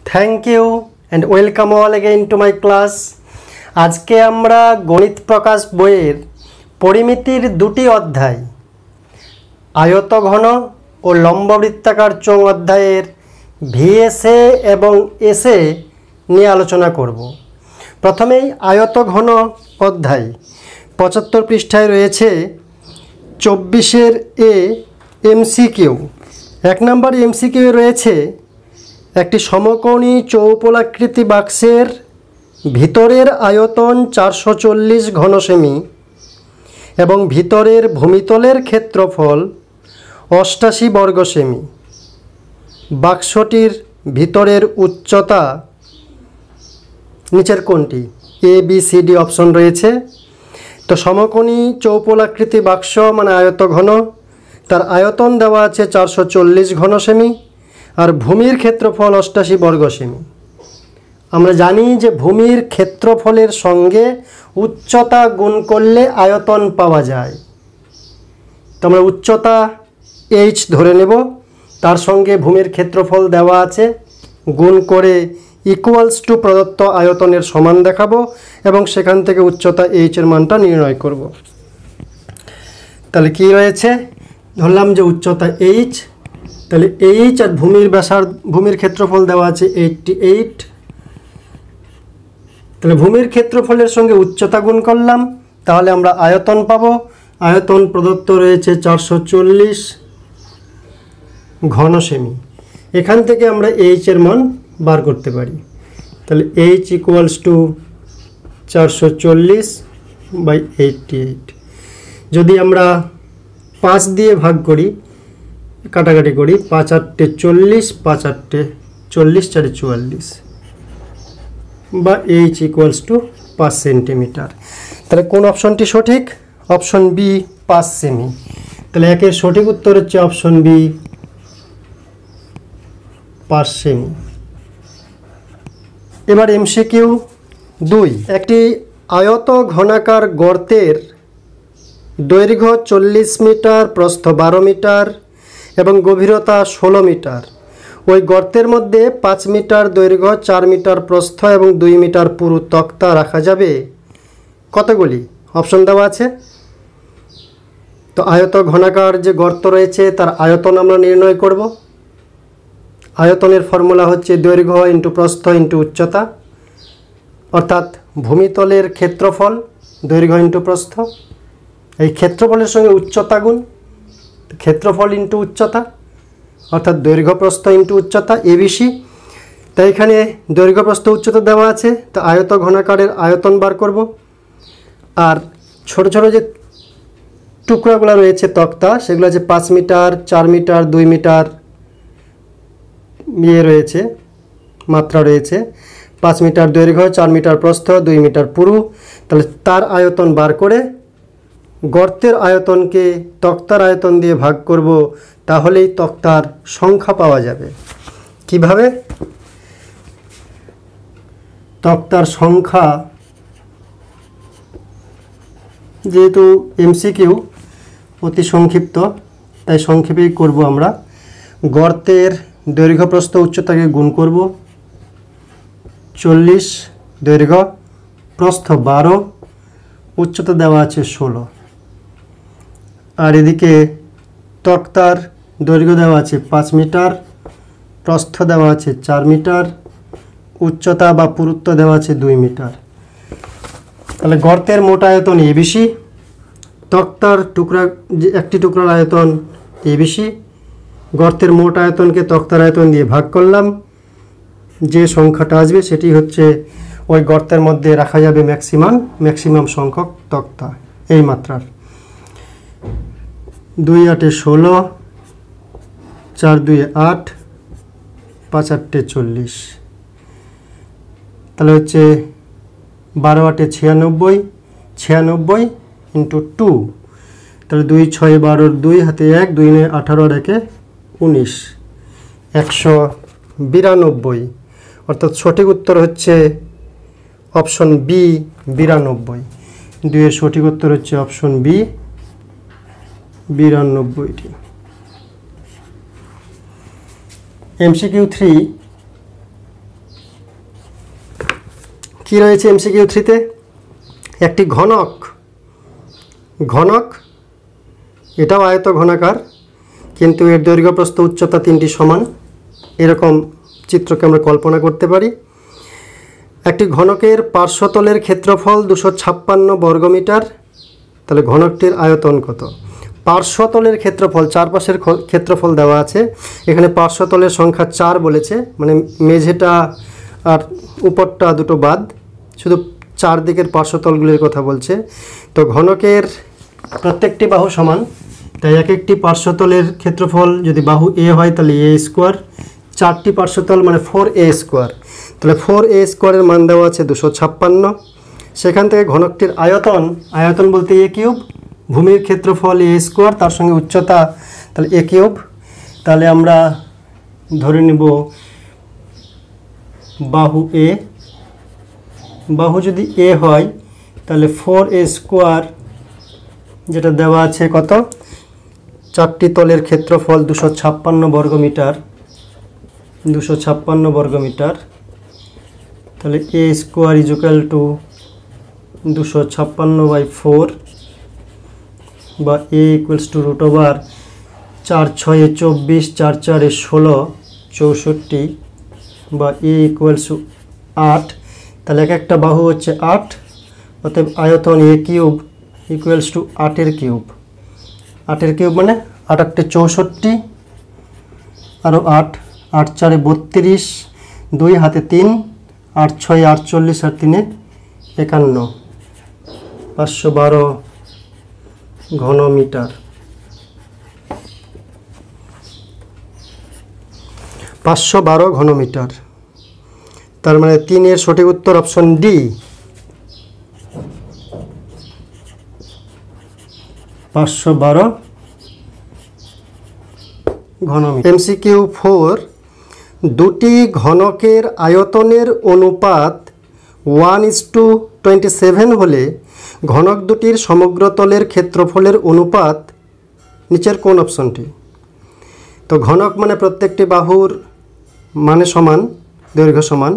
Thank you and welcome all again to my class. আজকে আমরা গণিত প্রকাশ বইয়ের পরিমিতির দুটি অধ্যায় আয়তঘন ও লম্ববৃত্তাকার চোঙ অধ্যায়ের ভিএসএ এবং এসএ নিয়ে আলোচনা করব। প্রথমেই আয়তঘন অধ্যায় 75 পৃষ্ঠায় রয়েছে 24-এর এ এমসিকিউ। 1 নম্বর এমসিকিউ রয়েছে একটি সমকোণী চৌপলাকৃতি বাক্সের ভিতরের আয়তন 440 ঘন সেমি এবং ভিতরের ভূমিতলের ক্ষেত্রফল 88 বর্গ সেমি। বাক্সটির ভিতরের উচ্চতা নিচের কোনটি? এ বি সি ডি অপশন রয়েছে। তো সমকোণী চৌপলাকৃতি বাক্স মানে আয়তঘন, তার আয়তন দেওয়া আছে 440 ঘন সেমি আর ভূমির ক্ষেত্রফল 88 বর্গ সেমি। আমরা জানি যে ভূমির ক্ষেত্রফলের সঙ্গে উচ্চতা গুণ করলে আয়তন পাওয়া যায়। তো আমরা উচ্চতা h ধরে নেব, তার সঙ্গে ভূমির ক্ষেত্রফল দেওয়া আছে, গুণ করে ইকুয়ালস টু প্রদত্ত আয়তনের সমান দেখাবো এবং সেখান থেকে উচ্চতা h এর মানটা নির্ণয় করব। তাহলে কি রয়েছে? ধরলাম যে উচ্চতা h, তাহলে h আর ভূমির ক্ষেত্রফল দেওয়া আছে 88। তাহলে ভূমির ক্ষেত্রফলের সঙ্গে উচ্চতা গুণ করলাম, তাহলে আমরা আয়তন পাবো। আয়তন প্রদত্ত রয়েছে 440 ঘন সেমি। এখান থেকে আমরা h এর মান বার করতে পারি। তাহলে h ইকুয়ালস টু 440/88। যদি আমরা 5 দিয়ে ভাগ করি, কাটাকাটি করি, 5 8 40, 5 8 40, 4 44 বা h ইকুয়ালস টু 5 সেন্টিমিটার। তাহলে কোন অপশনটি সঠিক? অপশন বি 5 সেমি। তাহলে একের সঠিক উত্তর হচ্ছে অপশন বি 5 সেমি। এবার এমসিকিউ 2। একটি আয়ত ঘনাকার গর্তের দৈর্ঘ্য 40 মিটার, প্রস্থ 12 মিটার এবং গভীরতা 16 মিটার। ওই গর্তের মধ্যে 5 মিটার দৈর্ঘ্য, 4 মিটার প্রস্থ এবং 2 মিটার পুরু তক্তা রাখা যাবে কতগুলি? অপশন দেওয়া আছে। তো আয়ত ঘনাকার যে গর্ত রয়েছে তার আয়তন আমরা নির্ণয় করব। আয়তনের ফর্মুলা হচ্ছে দৈর্ঘ্য ইন্টু প্রস্থ ইন্টু উচ্চতা, অর্থাৎ ভূমিতলের ক্ষেত্রফল দৈর্ঘ্য ইন্টু প্রস্থ, এই ক্ষেত্রফলের সঙ্গে উচ্চতা গুণ ক্ষেত্রফল ইন্টু উচ্চতা, অর্থাৎ দৈর্ঘ্য প্রস্থ ইন্টু উচ্চতা এবিসি। তাই এখানে দৈর্ঘ্য প্রস্থ উচ্চতা দেওয়া আছে, তো আয়ত ঘনাকারের আয়তন বার করব। আর ছোট ছোট যে টুকরাগুলো রয়েছে তক্তা, সেগুলো আছে 5 মিটার, 4 মিটার, 2 মিটার রয়েছে, মাত্রা রয়েছে। 5 মিটার দৈর্ঘ্য, 4 মিটার প্রস্থ, 2 মিটার পুরু। তাহলে তার আয়তন বার করে গর্তের আয়তনকে তক্তার আয়তন দিয়ে ভাগ করব, তাহলেই তক্তার সংখ্যা পাওয়া যাবে। কিভাবে? তক্তার সংখ্যা, যেহেতু এমসিকিউ অতি সংক্ষিপ্ত তাই সংক্ষেপেই করব আমরা। গর্তের দৈর্ঘ্য প্রস্থ উচ্চতাকে গুণ করব। 40 দৈর্ঘ্য, প্রস্থ 12, উচ্চতা দেওয়া আছে 16। আর এদিকে তক্তার দৈর্ঘ্য দেওয়া আছে 5 মিটার, প্রস্থ দেওয়া আছে 4 মিটার, উচ্চতা বা পুরুত্ব দেওয়া আছে 2 মিটার। তাহলে গর্তের মোট আয়তন এবিসি, তক্তার একটি টুকরার আয়তন এবিসি। গর্তের মোট আয়তনকে তক্তার আয়তন দিয়ে ভাগ করলাম, যে সংখ্যাটা আসবে সেটি হচ্ছে ওই গর্তের মধ্যে রাখা যাবে ম্যাক্সিমাম সংখ্যক তক্তা এই মাত্রার। 2 8 16, 4 2 8, 5 8 40। তাহলে হচ্ছে 12 8 96, 96 ইন্টু 2। তাহলে 2 6 12, 2 হাতে 1, 2 9 18 আর 1 19, 192। অর্থাৎ সঠিক উত্তর হচ্ছে অপশন বি 92। 2 এর সঠিক উত্তর হচ্ছে অপশন বি 92টি। MCQ 3 কি রয়েছে এমসিকিউ 3-তে? একটি ঘনক, এটাও আয়ত ঘনাকার, কিন্তু এর দৈর্ঘ্য প্রস্থ উচ্চতা 3টি সমান, এরকম চিত্রকে আমরা কল্পনা করতে পারি। একটি ঘনকের পার্শ্বতলের ক্ষেত্রফল 256 বর্গমিটার। তাহলে ঘনকটির আয়তন কত? পার্শ্বতলের ক্ষেত্রফল, চারপাশের ক্ষেত্রফল দেওয়া আছে, এখানে পার্শ্বতলের সংখ্যা 4 বলেছে, মানে মেঝেটা আর উপরটা দুটো বাদ, শুধু চারদিকের পার্শ্বতলগুলির কথা বলছে। তো ঘনকের প্রত্যেকটি বাহু সমান, তাই এক একটি পার্শ্বতলের ক্ষেত্রফল যদি বাহু এ হয় তাহলে এ স্কোয়ার, 4টি পার্শ্বতল মানে 4a স্কোয়ার, তাহলে 4a স্কোয়ারের মান দেওয়া আছে 256। সেখান থেকে ঘনকটির আয়তন বলতে এ কিউব, ভূমির ক্ষেত্রফল এ স্কোয়ার, তার সঙ্গে উচ্চতা, তাহলে এ কিউব। তাহলে আমরা ধরে নেব বাহু এ, বাহু যদি এ হয় তাহলে 4a স্কোয়ার, যেটা দেওয়া আছে কত, 4টি তলের ক্ষেত্রফল 256 বর্গমিটার, 256 বর্গমিটার। তাহলে এ স্কোয়ার ইজ ইকুয়াল টু 256/4, বা এ ইকুয়ালস টু রুট ওভার 4 6 24, 4 4 16, 64, বা এ ইকুয়ালস টু 8। তাহলে এক একটা বাহু হচ্ছে 8, অতএব আয়তন এ কিউব ইকুয়ালস টু 8-এর কিউব। 8-এর কিউব মানে 8 8 64, আরও 8, 8 4 32, 2 হাতে 3, 8 6 48, আর 3 51, 512 ঘনমিটার। 512 ঘনমিটার। তার মানে 3-এর সঠিক উত্তর অপশন ডি। 512 ঘনমিটার। এমসিকিউ 4, দুটি ঘনকের আয়তনের অনুপাত 1:27 হলে ঘনক দুটির সমগ্র তলের ক্ষেত্রফলের অনুপাত নিচের কোন অপশনটি? তো ঘনক মানে প্রত্যেকটি বাহুর মানে সমান, দৈর্ঘ্য সমান।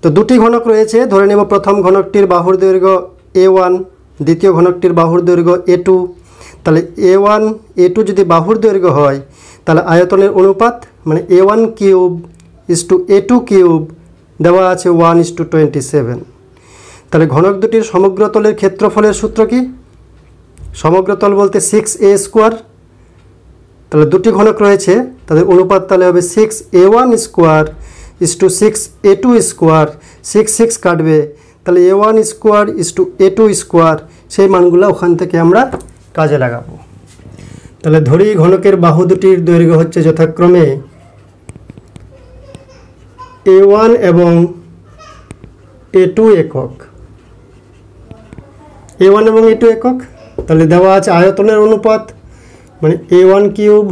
তো দুটি ঘনক রয়েছে, ধরে নেব প্রথম ঘনকটির বাহুর দৈর্ঘ্য a1, দ্বিতীয় ঘনকটির বাহুর দৈর্ঘ্য a2। তাহলে a1 a2 যদি বাহুর দৈর্ঘ্য হয় তাহলে আয়তনের অনুপাত মানে a1 cube is two a2 cube দেওয়া আছে 1:27। তাহলে ঘনক দুটির সমগ্র তলের ক্ষেত্রফলের সূত্র কি? সমগ্র তল বলতে 6a স্কোয়ার। তাহলে দুটি ঘনক রয়েছে, তাদের অনুপাত তাহলে হবে 6a1 square is two 6a2 square, 6 6 কাটবে, তাহলে a1 square is two a2 square. সেই মানগুলো ওখান থেকে আমরা কাজে লাগাবো। তাহলে ধরি ঘনকের বাহু দুটির দৈর্ঘ্য হচ্ছে যথাক্রমে a1 এবং a2 একক, a1 এবং a2 একক। তাহলে দেওয়া আছে আয়তনের অনুপাত মানে a1 cube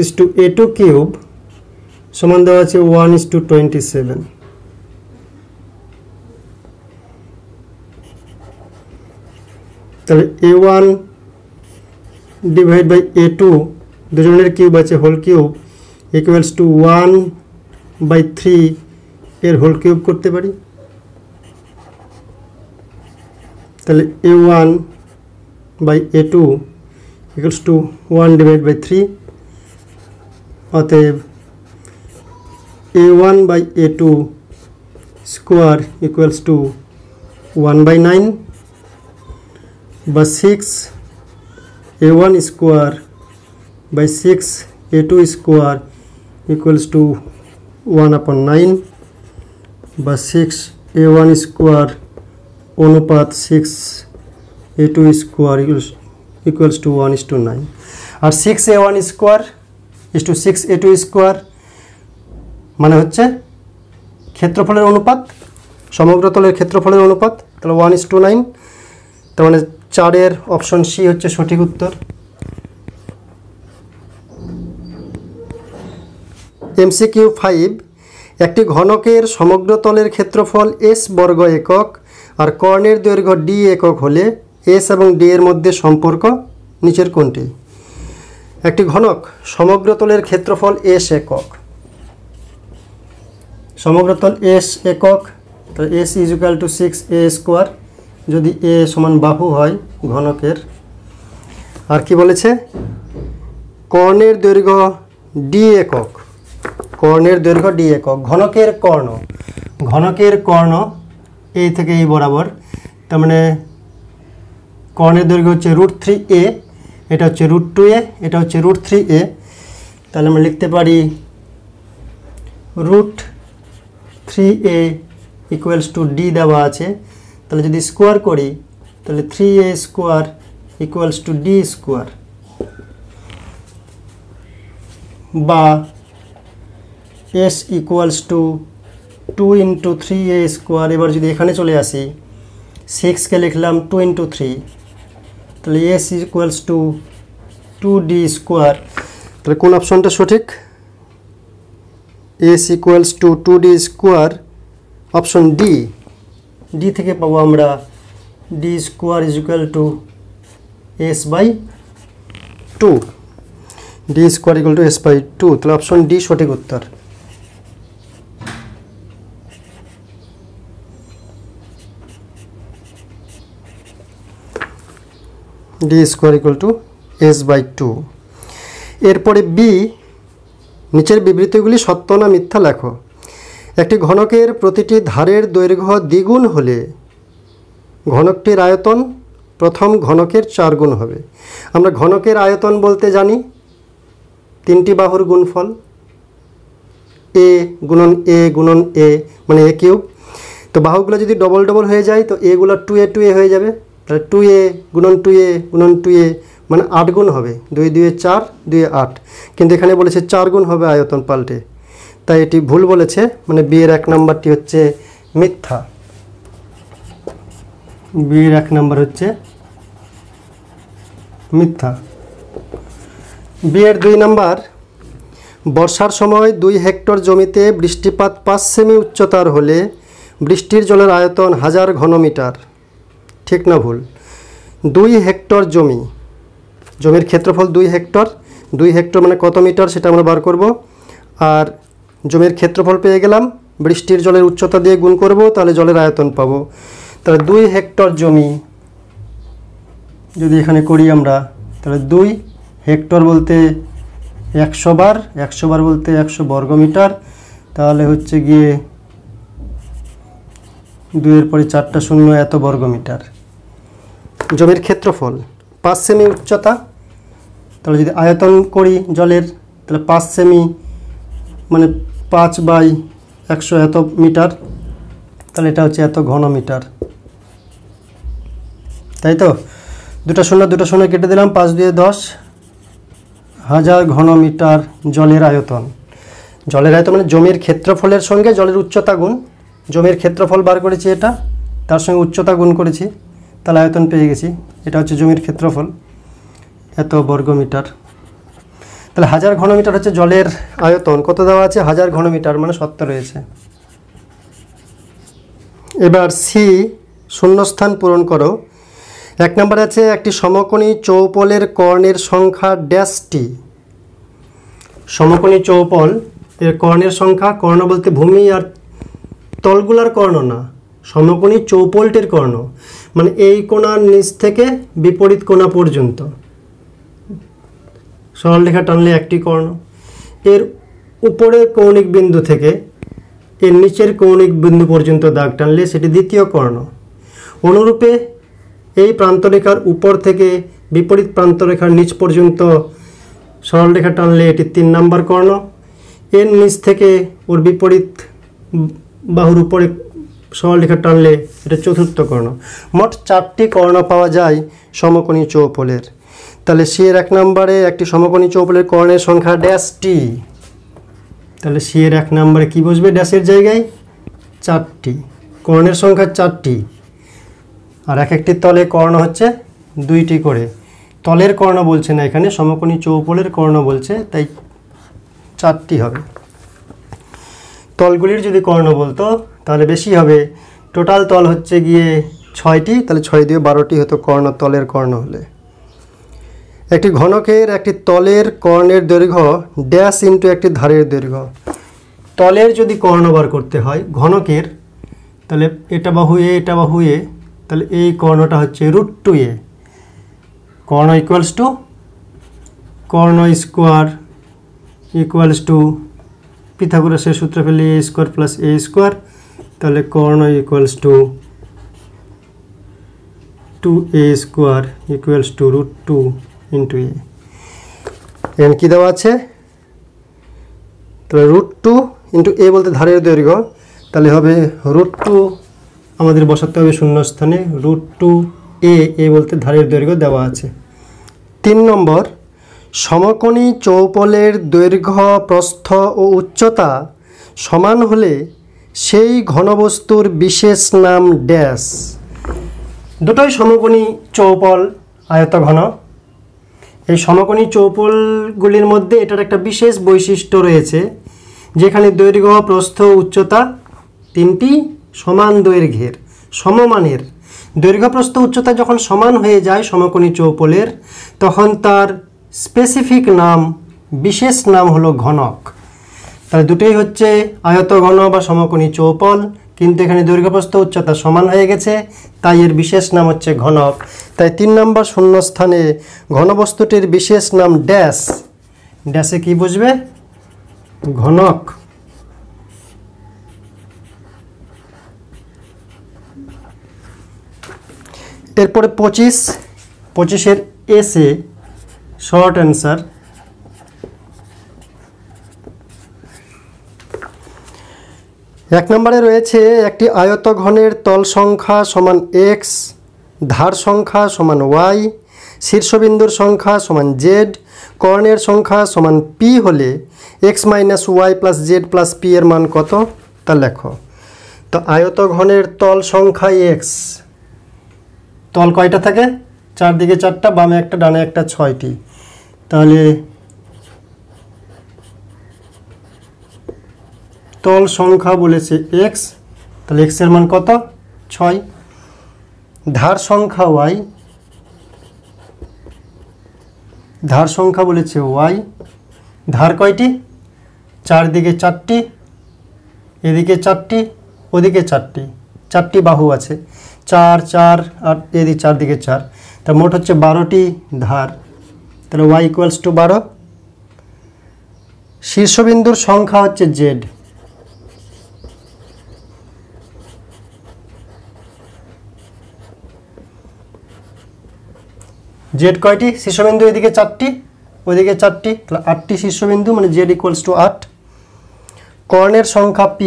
is two a2 cube সমান দেওয়া আছে 1:27। তাহলে a1 ডিভাইড বাই a2, দুজনের কিউব আছে হোল কিউব, ইকুয়ালস টু 1/3 এর হোল কিউব করতে পারি। তাহলে a1 by a2 equals to 1 divide by 3, অতএব a1 by a2 square equals to 1/9, বা 6 a1 square by 6 a2 square equals to 1/9, বা 6 a1 square অনুপাত 6 a2 স্কোয়ার ইকুয়ালস টু 1:9। আর 6 a1 square is to 6 a2 square মানে হচ্ছে ক্ষেত্রফলের অনুপাত, সমগ্র তলের ক্ষেত্রফলের অনুপাত, তাহলে 1:9। তার মানে 4-এর অপশন সি হচ্ছে সঠিক উত্তর। এমসিকিউ 5, একটি ঘনকের সমগ্র তলের ক্ষেত্রফল s বর্গ একক আর কর্ণের দৈর্ঘ্য d একক হলে s এবং d এর মধ্যে সম্পর্ক নিচের কোনটি? একটি ঘনক সমগ্র তলের ক্ষেত্রফল s একক, সমগ্র তল s একক, তাহলে S is equal two 6a square, যদি এ সমান বাহু হয় ঘনকের। আর কি বলেছে, কর্ণের দৈর্ঘ্য ডি একক, কর্ণের দৈর্ঘ্য ডি একক। ঘনকের কর্ণ এই থেকে এই বরাবর, তার মানে কর্ণের দৈর্ঘ্য হচ্ছে √3a, এটা হচ্ছে √2a, এটা হচ্ছে √3a। তাহলে আমরা লিখতে পারি √3a ইকুয়ালস টু ডি দেওয়া আছে, তাহলে যদি স্কোয়ার করি তাহলে 3a square equals to d square, বা s equals to 2 × 3a square. এবার যদি এখানে চলে আসি, 6কে লিখলাম 2 × 3, তাহলে S equals two 2d square. তাহলে কোন অপশনটা সঠিক? S equals two 2d square, option D. D থেকে পাবো আমরা D square is equal two s/2, D square equal to s/2। তাহলে অপশন ডি সঠিক উত্তর। D square equal to s/2। এরপরে বি, নিচের বিবৃতিগুলি সত্য না মিথ্যা লেখো। একটি ঘনকের প্রতিটি ধারের দৈর্ঘ্য দ্বিগুণ হলে ঘনকটির আয়তন প্রথম ঘনকের 4 গুণ হবে। আমরা ঘনকের আয়তন বলতে জানি 3টি বাহুর গুণফল, এ গুণন এ গুণন এ মানে a কিউব। তো বাহুগুলো যদি ডবল ডবল হয়ে যায় তো এগুলো 2a হয়ে যাবে, তাহলে 2a গুণন 2a গুণন 2a মানে 8 গুণ হবে, 2 2 4 2 8। কিন্তু এখানে বলেছে 4 গুণ হবে আয়তন পাল্টে, তাই এটি ভুল বলেছে, মানে বি এর 1 নম্বরটি হচ্ছে মিথ্যা। বি এর 1 নম্বর হচ্ছে মিথ্যা। বি এর 2 নম্বর, বর্ষার সময় 2 হেক্টর জমিতে বৃষ্টিপাত 5 সেমি উচ্চতার হলে বৃষ্টির জলের আয়তন 1000 ঘনমিটার, ঠিক না ভুল? 2 হেক্টর জমির ক্ষেত্রফল 2 হেক্টর, 2 হেক্টর মানে কত মিটার সেটা আমরা বার করব। আর জমির ক্ষেত্রফল পেয়ে গেলাম, বৃষ্টির জলের উচ্চতা দিয়ে গুণ করব, তাহলে জলের আয়তন পাবো। তাহলে 2 হেক্টর জমি যদি এখানে করি আমরা, তাহলে 2 হেক্টর বলতে 100 বার, 100 বার বলতে 100 বর্গমিটার, তাহলে হচ্ছে গিয়ে 2 এর পরে 4টা শূন্য, এত বর্গমিটার। জমির ক্ষেত্রফল 5 সেমি উচ্চতা, তাহলে যদি আয়তন করি জলের, তাহলে 5 সেমি মানে 5/100 এত মিটার, তাহলে এটা হচ্ছে এত ঘনমিটার, তাই তো? 2টা শূন্য কেটে দিলাম, 5 2 10, 1000 ঘনমিটার জলের আয়তন। জলের আয়তন মানে জমির ক্ষেত্রফলের সঙ্গে জলের উচ্চতা গুণ, জমির ক্ষেত্রফল বার করেছি এটা, তার সঙ্গে উচ্চতা গুণ করেছি, তাহলে আয়তন পেয়ে গেছি। এটা হচ্ছে জমির ক্ষেত্রফল, এত বর্গমিটার। তাহলে 1000 ঘনমিটার হচ্ছে জলের আয়তন। কত দেওয়া আছে? 1000 ঘনমিটার, মানে 70 রয়েছে। এবার সি, শূন্যস্থান পূরণ করো। 1 নম্বরে আছে একটি সমকোণী চৌপলের কর্ণের সংখ্যা ড্যাশটি। সমকোণী চৌপল এর কর্ণের সংখ্যা, কর্ণ বলতে ভূমি আর তলগুলার কর্ণ না, সমকোণী চৌপলটির কর্ণ মানে এই কোণার নিচ থেকে বিপরীত কোণা পর্যন্ত সরলরেখা টানলে একটি কর্ণ, এর উপরের কৌণিক বিন্দু থেকে এর নিচের কৌণিক বিন্দু পর্যন্ত দাগ টানলে সেটি দ্বিতীয় কর্ণ। অনুরূপে এই প্রান্তরেখার উপর থেকে বিপরীত প্রান্তরেখার নিচ পর্যন্ত সরলরেখা টানলে এটি 3 নম্বর কর্ণ। এর নিচ থেকে ওর বিপরীত বাহুর উপরে সরলরেখা টানলে এটা চতুর্থ কর্ণ। মোট 4টি কর্ণ পাওয়া যায় সমকোণী চৌপলের। তাহলে সি এর 1 নম্বরে একটি সমকোণী চৌপলের কর্ণের সংখ্যা ড্যাশটি। তাহলে সি এর 1 নম্বরে কি বসবে ড্যাশের জায়গায়? 4টি। কর্ণের সংখ্যা 4টি, আর এক একটি তলে কর্ণ হচ্ছে 2টি করে। তলের কর্ণ বলছে না এখানে, সমকোণী চৌপলের কর্ণ বলছে, তাই 4টি হবে। তলগুলির যদি কর্ণ বলতো তাহলে বেশি হবে। টোটাল তল হচ্ছে গিয়ে 6টি, তাহলে 6 দিয়ে 12টি হতো কর্ণ, তলের কর্ণ হলে। একটি ঘনকের একটি তলের কর্ণের দৈর্ঘ্য ড্যাশ ইন্টু একটি ধারের দৈর্ঘ্য। তলের যদি কর্ণ বার করতে হয় ঘনকের, তাহলে এটা বাহু এ, এটা বাহু এ, তাহলে এই কর্ণটা হচ্ছে √2a। কর্ণ ইকুয়ালস টু কর্ণ স্কোয়ার ইকুয়ালস টু পিথাগোরাসের সূত্র ফেলে a square plus a square, তাহলে কর্ণ equals to 2a square equals to √2 into a। এখানে কী দেওয়া আছে? তাহলে √2 ইন্টু a বলতে ধারের দৈর্ঘ্য, তাহলে হবে √2 আমাদের বসাতে হবে শূন্যস্থানে, √2a বলতে ধারের দৈর্ঘ্য দেওয়া আছে। 3 নম্বর, সমকোণী চৌপলের দৈর্ঘ্য, প্রস্থ ও উচ্চতা সমান হলে সেই ঘনবস্তুর বিশেষ নাম ড্যাশ। দুটোই সমকোণী চৌপল, আয়তঘন। এই সমকোণী চৌপলগুলির মধ্যে এটার একটা বিশেষ বৈশিষ্ট্য রয়েছে, যেখানে দৈর্ঘ্য, প্রস্থ, উচ্চতা তিনটি সমান দৈর্ঘ্যের, সমমানের। দৈর্ঘ্য, প্রস্থ, উচ্চতা যখন সমান হয়ে যায় সমকোণী চৌপলের, তখন তার স্পেসিফিক নাম, বিশেষ নাম হলো ঘনক। তাহলে দুটোই হচ্ছে আয়তঘন বা সমকোণী চৌপল, কিন্তু এখানে দৈর্ঘ্য, প্রস্থ, উচ্চতা সমান হয়ে গেছে, তাই এর বিশেষ নাম হচ্ছে ঘনক। তাই 3 নম্বর শূন্যস্থানে ঘনবস্তুটির বিশেষ নাম ড্যাশ। ড্যাশে কি বুঝবে? ঘনক। এরপরে 25-এর এসে শর্ট অ্যান্সার। এক নম্বরে রয়েছে একটি আয়তঘনের তল সংখ্যা সমান x, ধার সংখ্যা সমান y, শীর্ষবিন্দুর সংখ্যা সমান z, কর্ণের সংখ্যা সমান p হলে x minus y plus z plus p এর মান কত? তা লেখো। তো আয়তঘনের তল সংখ্যা x, তল কয়টা থাকে? চারদিকে 4টা, বামে একটা, ডানে একটা, 6টি। তাহলে তল সংখ্যা বলেছে x, তাহলে x এর মান কত? 6। ধার সংখ্যা y, ধার সংখ্যা বলেছে y। ধার কয়টি? চারদিকে 4টি, এদিকে 4টি, ওদিকে 4টি, 4টি বাহু আছে, 4 4 আর এদিকে চারদিকে 4, তা মোট হচ্ছে 12টি ধার। তাহলে y ইকুয়ালস টু 12। শীর্ষবিন্দুর সংখ্যা হচ্ছে z, জেড কয়টি? শীর্ষবিন্দু এদিকে 4টি, ওইদিকে 4টি, তাহলে 8টি শীর্ষবিন্দু, মানে জেড ইকুয়ালস টু 8। কর্ণের সংখ্যা p,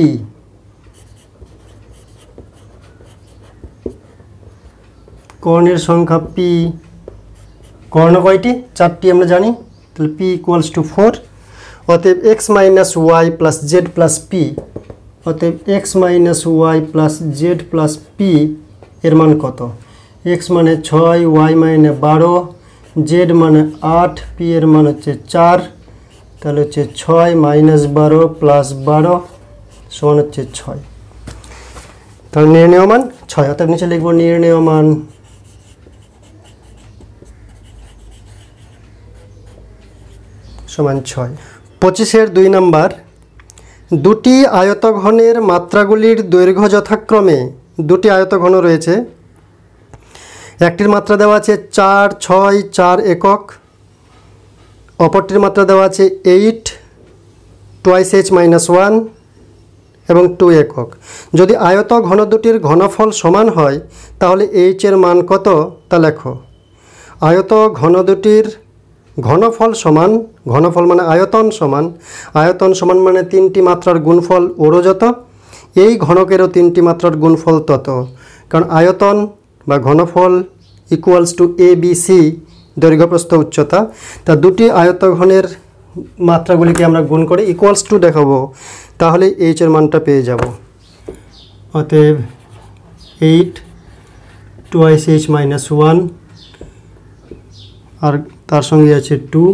কর্ণের সংখ্যা p। কর্ণ কয়টি? 4টি আমরা জানি, তাহলে p ইকুয়ালস টু 4। অতএব x minus Y plus Z plus P, অতএব x minus Y plus Z plus P এর মান কত? x মানে 6, y মানে 12, z মানে 8, p এর মান হচ্ছে 4। তাহলে হচ্ছে 6 মাইনাস 12 প্লাস 12 সমান হচ্ছে 6। তাহলে নির্ণেয় মান 6। অর্থাৎ নিচে লিখব নির্ণেয় মান সমান 6। 25-এর 2 নম্বর, দুটি আয়তঘনের মাত্রাগুলির দৈর্ঘ্য যথাক্রমে, দুটি আয়তঘন রয়েছে, একটির মাত্রা দেওয়া আছে 4, 6, 4 একক, অপরটির মাত্রা দেওয়া আছে 8, twice h minus 1 এবং 2 একক। যদি আয়ত ঘন দুটির ঘনফল সমান হয় তাহলে h এর মান কত তা লেখো। আয়ত ঘন দুটির ঘনফল সমান, ঘনফল মানে আয়তন সমান, আয়তন সমান মানে 3টি মাত্রার গুণফল ওরও যত, এই ঘনকেরও 3টি মাত্রার গুণফল তত। কারণ আয়তন বা ঘনফল equals to a b c, দৈর্ঘ্য প্রস্থ উচ্চতা। তা দুটি আয়তঘনের মাত্রাগুলিকে আমরা গুণ করে ইকুয়ালস টু দেখাবো, তাহলে এইচ এর মানটা পেয়ে যাব। অতএব 8 twice h minus 1 আর তার সঙ্গে আছে 2।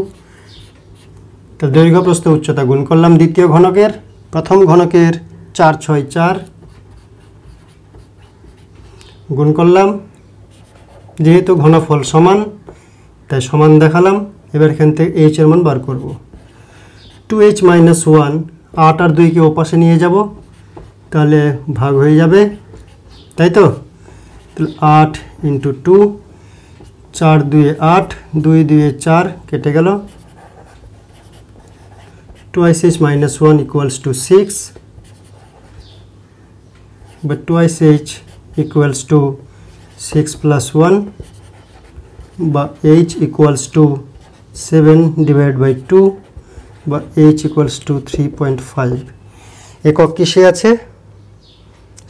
তাহলে দৈর্ঘ্য প্রস্থ উচ্চতা গুণ করলাম দ্বিতীয় ঘনকের, প্রথম ঘনকের 4 6 4 গুণ করলাম, যেহেতু ঘনফল সমান তাই সমান দেখালাম। এবার এখান থেকে h এর মান বার করব। 2h minus 1, 8 আর 2কে ওপাশে নিয়ে যাব, তাহলে ভাগ হয়ে যাবে তাই তো? তাহলে 8 × 2, 4 2 8, 2 2 4 কেটে গেল, 2 h - 1 = 6, but 2 h = 6 + 1 বা h = 7 / 2 বা h = 3.5। একক কিসে আছে?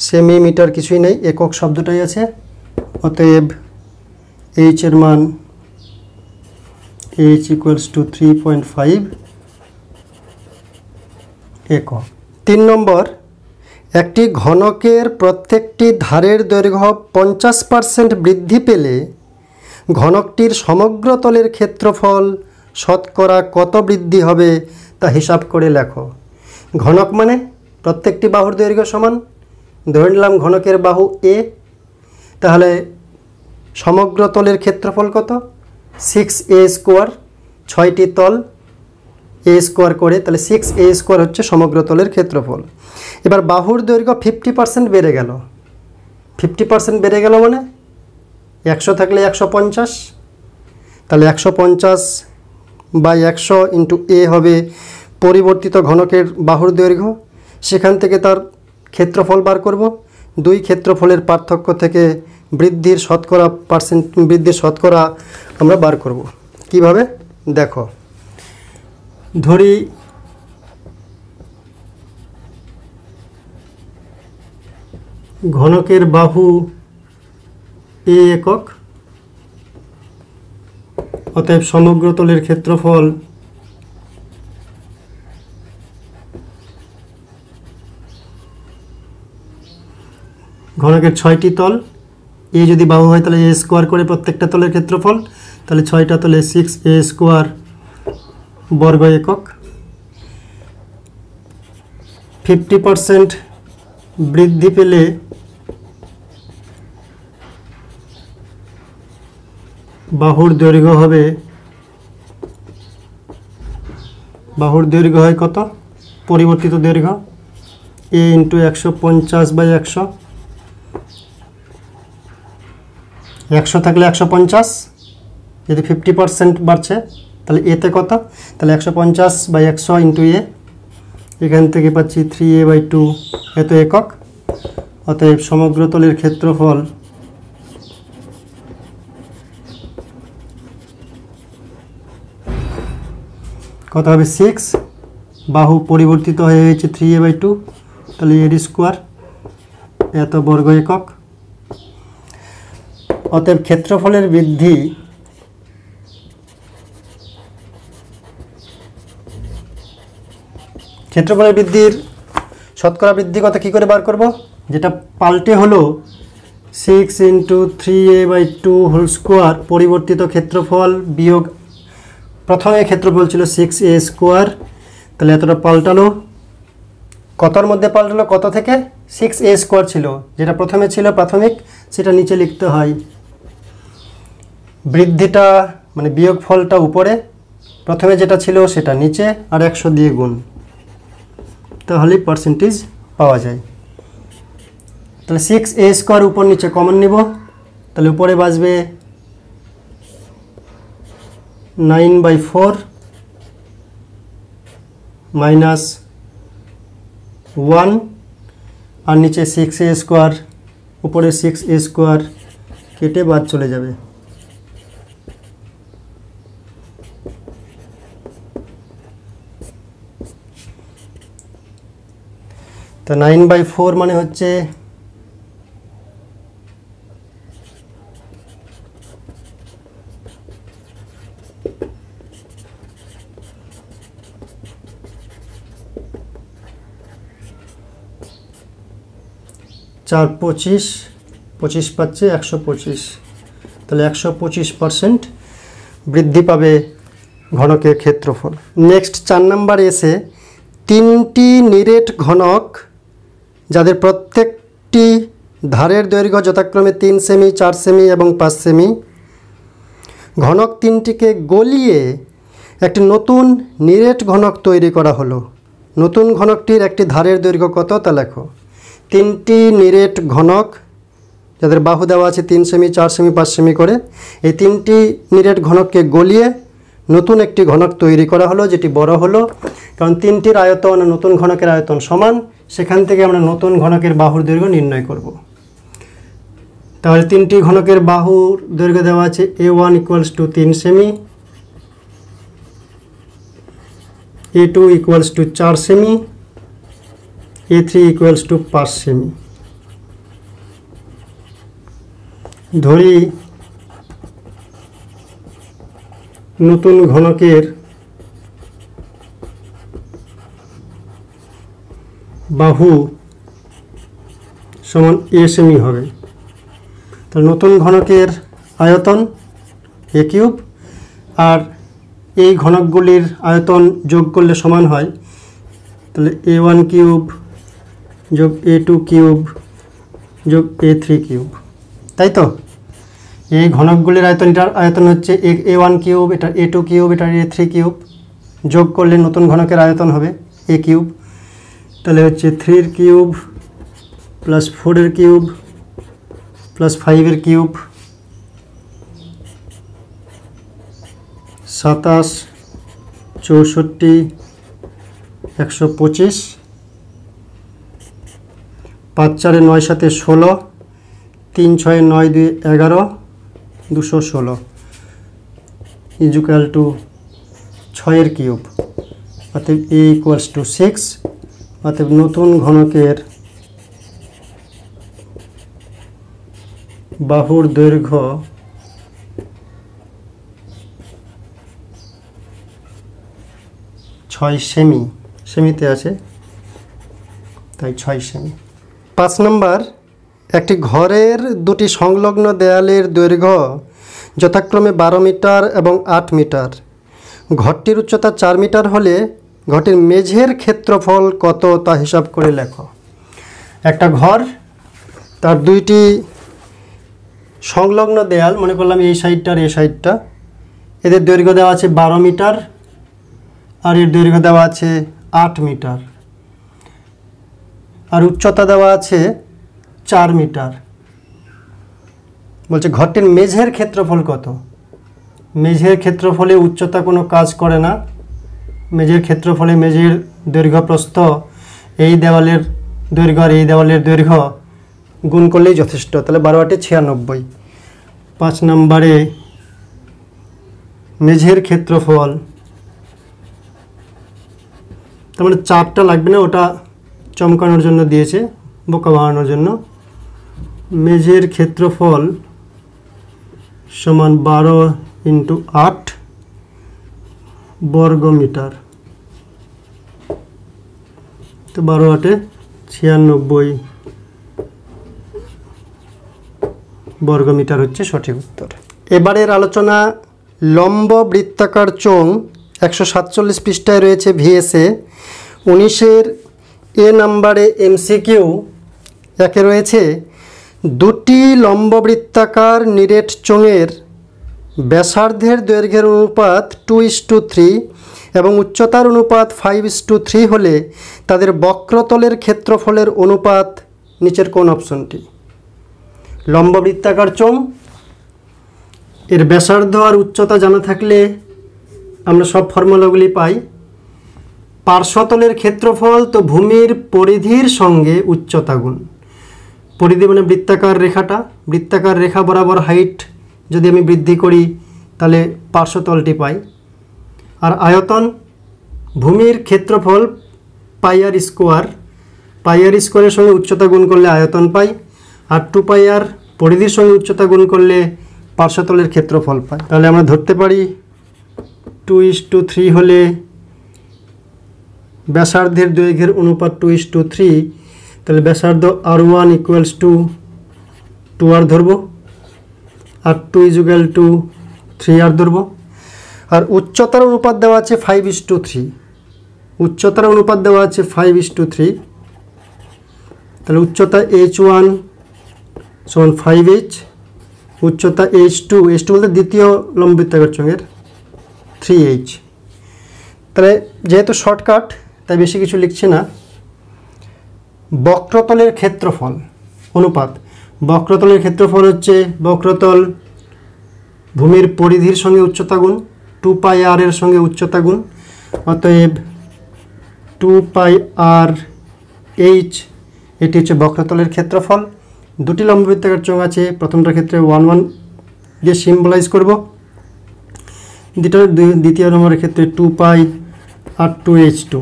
সেমিমিটার কিছুই নেই, একক শব্দটাই আছে। অতএব h এর মান h = 3.5 একক। 3 নম্বর, একটি ঘনকের প্রত্যেকটি ধারের দৈর্ঘ্য 50% বৃদ্ধি পেলে ঘনকটির সমগ্র তলের ক্ষেত্রফল শতকরা কত বৃদ্ধি হবে তা হিসাব করে লেখো। ঘনক মানে প্রত্যেকটি বাহুর দৈর্ঘ্য সমান, ধরে নিলাম ঘনকের বাহু a, তাহলে সমগ্র তলের ক্ষেত্রফল কত? 6a², 6টি তল a² করে, তাহলে 6a² হচ্ছে সমগ্র তলের ক্ষেত্রফল। এবার বাহুর দৈর্ঘ্য 50% বেড়ে গেল, 50% বেড়ে গেল মানে 100 থাকলে 150, তাহলে 150/100 × a হবে পরিবর্তিত ঘনকের বাহুর দৈর্ঘ্য। সেখান থেকে তার ক্ষেত্রফল বার করব। দুই ক্ষেত্রফলের পার্থক্য থেকে বৃদ্ধির শতকরা আমরা বার করব। কিভাবে দেখো, ধরি ঘনকের বাহু a একক, অতএব সমগ্র তলের ক্ষেত্রফল ঘনকের 6টি তল, a যদি বাহু হয় তাহলে a² করে প্রত্যেকটা তলের ক্ষেত্রফল, তাহলে 6টা তলে 6a² বর্গ একক। 50% বৃদ্ধি পেলে বাহুর দৈর্ঘ্য হয় কত? পরিবর্তিত দৈর্ঘ্য a × 150/100, 100 থাকলে 150, যদি 50% বাড়ছে তাহলে এতে কত? তাহলে 150/100 × a, এখান থেকে পাচ্ছি 3a/2, এত একক। অতএব সমগ্র তলের ক্ষেত্রফল কত হবে? 6, বাহু পরিবর্তিত হয়ে হয়েছে 3a/2, তাহলে a², এত বর্গ একক। অতএব ক্ষেত্রফলের বৃদ্ধি বৃদ্ধির শতকরা বৃদ্ধি কত কী করে বার করব? যেটা পাল্টে হলো 6 × 3a/2² পরিবর্তিত ক্ষেত্রফল বিয়োগ প্রথমে ক্ষেত্রফল ছিল 6a², তাহলে এতটা পাল্টালো। কতর মধ্যে পাল্টালো? কত থেকে? 6a² ছিল, যেটা প্রথমে ছিল প্রাথমিক, সেটা নিচে লিখতে হয়। বৃদ্ধিটা মানে বিয়োগ ফলটা উপরে, প্রথমে যেটা ছিল সেটা নিচে, আর 100 দিয়ে গুণ, তাহলেই পার্সেন্টেজ পাওয়া যায়। তাহলে 6a² উপর নিচে কমন নিব, তাহলে উপরে বাঁচবে 9/4 - 1, আর নিচে 6a², উপরে 6a² কেটে বাদ চলে যাবে। তো 9/4 মানে হচ্ছে 4 25, 25 পাচ্ছে 125, তাহলে 125% বৃদ্ধি পাবে ঘনকের ক্ষেত্রফল। নেক্সট 4 নম্বরে এসে 3টি নিরেট ঘনক যাদের প্রত্যেকটি ধারের দৈর্ঘ্য যথাক্রমে 3 সেমি, 4 সেমি এবং 5 সেমি, ঘনক 3টিকে গলিয়ে একটি নতুন নিরেট ঘনক তৈরি করা হলো। নতুন ঘনকটির একটি ধারের দৈর্ঘ্য কত তা লেখো। 3টি নিরেট ঘনক যাদের বাহু দেওয়া আছে 3 সেমি, 4 সেমি, 5 সেমি করে, এই 3টি নিরেট ঘনককে গলিয়ে নতুন একটি ঘনক তৈরি করা হলো, যেটি বড় হলো। কারণ 3টির আয়তন আর নতুন ঘনকের আয়তন সমান, সেখান থেকে আমরা নতুন ঘনকের বাহুর দৈর্ঘ্য নির্ণয় করব। তাহলে 3টি ঘনকের বাহুর দৈর্ঘ্য দেওয়া আছে A1 = 3 semi, A2 = 4 semi, A3 = 5 semi. ধরি নতুন ঘনকের বাহু সমান A সেমি হবে। তাহলে নতুন ঘনকের আয়তন A³ আর এই ঘনকগুলির আয়তন যোগ করলে সমান হয়, তাহলে A1³ যোগ A2³ যোগ A3³, তাই তো? এই ঘনকগুলির আয়তন, এটার আয়তন হচ্ছে A1³, এটা A2³, এটা A3³ যোগ করলে নতুন ঘনকের আয়তন হবে A³। তাহলে হচ্ছে 3³ প্লাস 4³ প্লাস 5³ 27, 64, 125, 5 4 9 7 16, 3 6 9 2 11, 216 = 6³ অতএব A = 6। অতএব নতুন ঘনকের বাহুর দৈর্ঘ্য 6 সেমি, সেমিতে আছে তাই 6 সেমি। 5 নম্বর, একটি ঘরের দুটি সংলগ্ন দেয়ালের দৈর্ঘ্য যথাক্রমে 12 মিটার এবং 8 মিটার। ঘরটির উচ্চতা 4 মিটার হলে ঘরটির মেঝের ক্ষেত্রফল কত তা হিসাব করে লেখো। একটা ঘর, তার দুইটি সংলগ্ন দেয়াল, মনে করলাম এই সাইডটা আর এই সাইডটা, এদের দৈর্ঘ্য দেওয়া আছে 12 মিটার আর এর দৈর্ঘ্য দেওয়া আছে 8 মিটার, আর উচ্চতা দেওয়া আছে 4 মিটার। বলছে ঘরটির মেঝের ক্ষেত্রফল কত। মেঝের ক্ষেত্রফলে উচ্চতা কোনো কাজ করে না। মেঝের ক্ষেত্রফলে মেঝের দৈর্ঘ্য প্রস্থ এই দেওয়ালের দৈর্ঘ্য আর এই দেওয়ালের দৈর্ঘ্য গুণ করলেই যথেষ্ট। তাহলে 12 8 96। 5 নম্বরে মেঝের ক্ষেত্রফল, তার মানে 4টা লাগবে না, ওটা চমকানোর জন্য দিয়েছে, বোকা বানানোর জন্য। মেঝের ক্ষেত্রফল সমান 12 × 8 বর্গ মিটার। তো 12 8 96 বর্গ মিটার হচ্ছে সঠিক উত্তর। এবারের আলোচনা লম্ব বৃত্তাকার চোঙ 147 পৃষ্ঠায় রয়েছে VSA। 19-এর A নম্বরে MCQ 1-এ রয়েছে দুটি লম্ব বৃত্তাকার নিরেট চোঙের ব্যাসার্ধের দৈর্ঘ্যের অনুপাত 2:3 এবং উচ্চতার অনুপাত 5:3 হলে তাদের বক্রতলের ক্ষেত্রফলের অনুপাত নিচের কোন অপশনটি? লম্ব বৃত্তাকার চোঙ, এর ব্যাসার্ধ আর উচ্চতা জানা থাকলে আমরা সব ফর্মুলাগুলি পাই। পার্শ্বতলের ক্ষেত্রফল তো ভূমির পরিধির সঙ্গে উচ্চতা গুণ। পরিধি মানে বৃত্তাকার রেখাটা, বৃত্তাকার রেখা বরাবর হাইট যদি আমি বৃদ্ধি করি তাহলে পার্শ্বতলটি পাই। আর আয়তন, ভূমির ক্ষেত্রফল πr², πr² সঙ্গে উচ্চতা গুণ করলে আয়তন পাই, আর 2πr পরিধির সঙ্গে উচ্চতা গুণ করলে পার্শ্বতলের ক্ষেত্রফল পাই। তাহলে আমরা ধরতে পারি 2:3 হলে ব্যাসার্ধের দৈর্ঘ্যের অনুপাত 2:3, তাহলে ব্যাসার্ধ r1 = 2r ধরব, আর 2 = 3r ধরব। আর উচ্চতার অনুপাত দেওয়া আছে 5:3, উচ্চতার অনুপাত দেওয়া আছে 5:3। তাহলে উচ্চতা h1 = 5h, উচ্চতা h2 বলতে দ্বিতীয় লম্ব বৃত্তাকার চোঙের 3h। তাহলে যেহেতু শর্টকাট তাই বেশি কিছু লিখছি না। বক্রতলের ক্ষেত্রফল অনুপাত, বক্রতলের ক্ষেত্রফল হচ্ছে বক্রতল ভূমির পরিধির সঙ্গে উচ্চতা গুণ 2 পাই r এর সঙ্গে উচ্চতা গুণ, অতএব 2 পাই r h এটি হচ্ছে বক্রতলের ক্ষেত্রফল। দুটি লম্ববৃত্তাকার চোঙ আছে, প্রথমটার ক্ষেত্রে 1 1 দিয়ে সিম্বলাইজ করব, দ্বিতীয় নম্বরের ক্ষেত্রে 2 পাই r2 h2।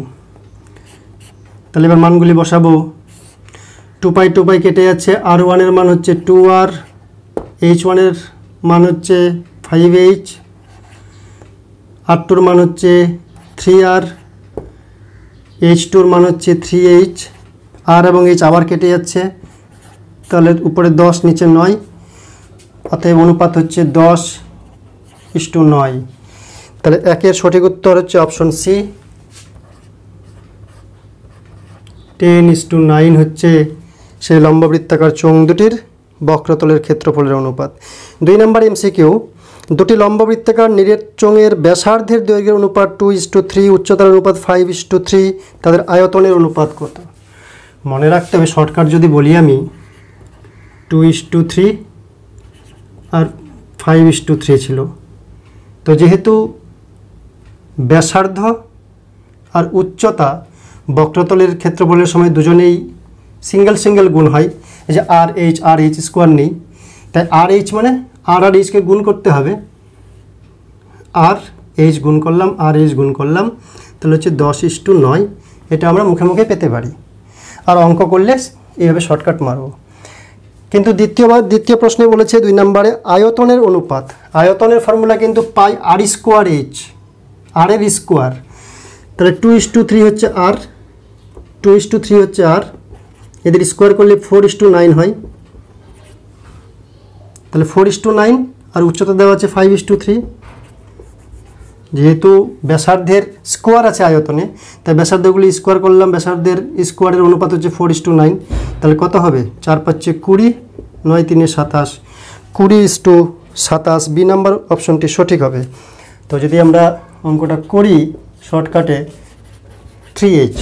তাহলে এবার মানগুলি বসাবো। 2 পাই কেটে যাচ্ছে, r1 এর মান হচ্ছে 2r, h1 এর মান হচ্ছে 5h, r2 এর মান হচ্ছে 3r, h2 এর মান হচ্ছে 3h। r এবং h আবার কেটে যাচ্ছে, তাহলে উপরে 10 নিচে 9, অতএব অনুপাত হচ্ছে 10:9। তাহলে একের সঠিক উত্তর হচ্ছে অপশন সি, 10:9 হচ্ছে সেই লম্ববৃত্তাকার চোঙ দুটির বক্রতলের ক্ষেত্রফলের অনুপাত। 2 নম্বর এমসিকিউ, দুটি লম্ববৃত্তাকার নিরেট চোঙের ব্যাসার্ধের দৈর্ঘ্যের অনুপাত 2:3, উচ্চতার অনুপাত 5:3, তাদের আয়তনের অনুপাত কত? মনে রাখতে হবে, শর্টকাট যদি বলি আমি 2:3 আর 5:3 ছিল। তো যেহেতু ব্যাসার্ধ আর উচ্চতা বক্রতলের ক্ষেত্রফলের সময় দুজনেই সিঙ্গেল গুণ হয়, এই যে আর এইচ স্কোয়ার নেই, তাই আর এইচ মানে আর এইচকে গুণ করতে হবে, আর এইচ গুণ করলাম, তাহলে হচ্ছে 10:9। এটা আমরা মুখে মুখে পেতে পারি, আর অঙ্ক করলে এইভাবে শর্টকাট মারব। কিন্তু দ্বিতীয় প্রশ্নে বলেছে 2 নম্বরে আয়তনের অনুপাত। আয়তনের ফর্মুলা কিন্তু পাই আর স্কোয়ার এইচ, আর এর স্কোয়ার, তাহলে 2:3 হচ্ছে আর, 2:3 হচ্ছে আর, এদের স্কোয়ার করলে 4:9 হয়, তাহলে 4:9, আর উচ্চতা দেওয়া আছে 5:3। যেহেতু ব্যাসার্ধের স্কোয়ার আছে আয়তনে, তাই ব্যাসার্ধগুলি স্কোয়ার করলাম, ব্যাসার্ধের স্কোয়ারের অনুপাত হচ্ছে 4:9, তাহলে কত হবে? 4 × 5 = 20, 9 × 3 = 27, 20:27। বি নাম্বার অপশনটি সঠিক হবে। তো যদি আমরা অঙ্কটা করি শর্টকাটে, 3h,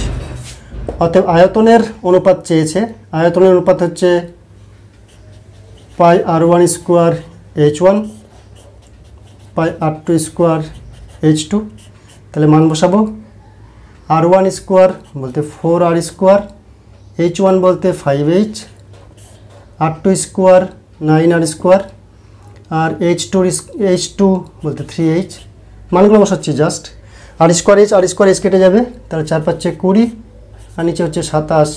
অতএব আয়তনের অনুপাত চেয়েছে। আয়তনের অনুপাত হচ্ছে পাই r1 স্কোয়ার h1, পাই r2 স্কোয়ার h2। তাহলে মান বসাবো। r1 স্কোয়ার বলতে 4r স্কোয়ার, h1 বলতে 5h, r2 square 9r square, আর h2 বলতে 3h। মানগুলো বসাচ্ছি জাস্ট। আর স্কোয়ার h কেটে যাবে, তাহলে 4 × 5 = 20, আর নিচে হচ্ছে 27,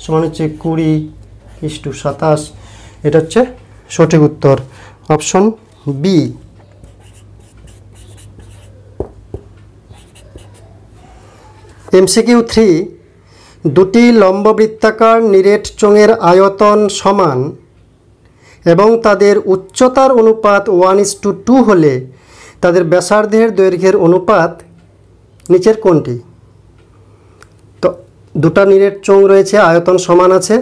সমান হচ্ছে 20:27। এটা হচ্ছে সঠিক উত্তর, অপশন বি। MCQ 3, দুটি লম্ববৃত্তাকার নিরেট চোঙের আয়তন সমান এবং তাদের উচ্চতার অনুপাত 1:2 হলে তাদের ব্যাসার্ধের দৈর্ঘ্যের অনুপাত নিচের কোনটি? তো দুটা নিরেট চোঙ রয়েছে, আয়তন সমান আছে,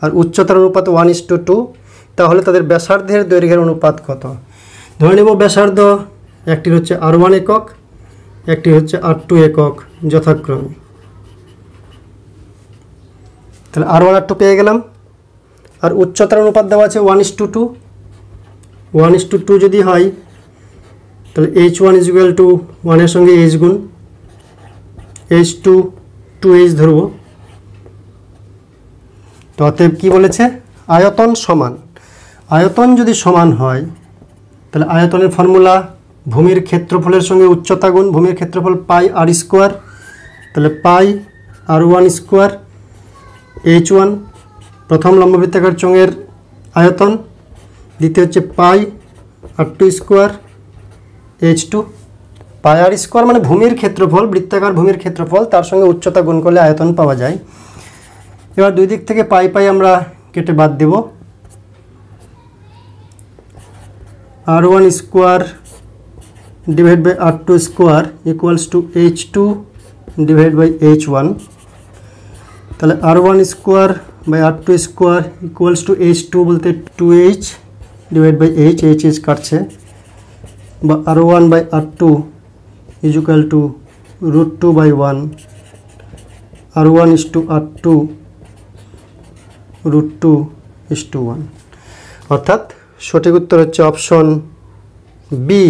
আর উচ্চতার অনুপাত 1:2, তাহলে তাদের ব্যাসার্ধের দৈর্ঘ্যের অনুপাত কত? ধরে নেব ব্যাসার্ধ একটির হচ্ছে r1 একক, একটি হচ্ছে r2 একক যথাক্রমে। তাহলে r1 r2 পেয়ে গেলাম। আর উচ্চতার অনুপাত দেওয়া আছে 1:2, 1:2 যদি হয় তাহলে h1 = 1 এর সঙ্গে h গুণ, h2 2h ধরব। তো অতএব কী বলেছে? আয়তন সমান। আয়তন যদি সমান হয় তাহলে আয়তনের ফর্মুলা ভূমির ক্ষেত্রফলের সঙ্গে উচ্চতা গুণ, ভূমির ক্ষেত্রফল পাই আর স্কোয়ার, তাহলে পাই r1 স্কোয়ার h1 প্রথম লম্ববৃত্তাকার চোঙের আয়তন, দ্বিতীয় হচ্ছে পাই r2 স্কোয়ার h2। পাই আর স্কোয়ার মানে ভূমির ক্ষেত্রফল, বৃত্তাকার ভূমির ক্ষেত্রফল, তার সঙ্গে উচ্চতা গুণ করলে আয়তন পাওয়া যায়। এবার দুই দিক থেকে পাই আমরা কেটে বাদ দেব। r1 square divide by r2 square equals to h2 divide by h1। তাহলে r1 square by r2 square equals to h2 বলতে 2h ডিভাইড বাই h কাটছে, বা r1 বাই r2 is equal to √2/1, r1 is to r2 √2 is to 1। অর্থাৎ সঠিক উত্তর হচ্ছে option B,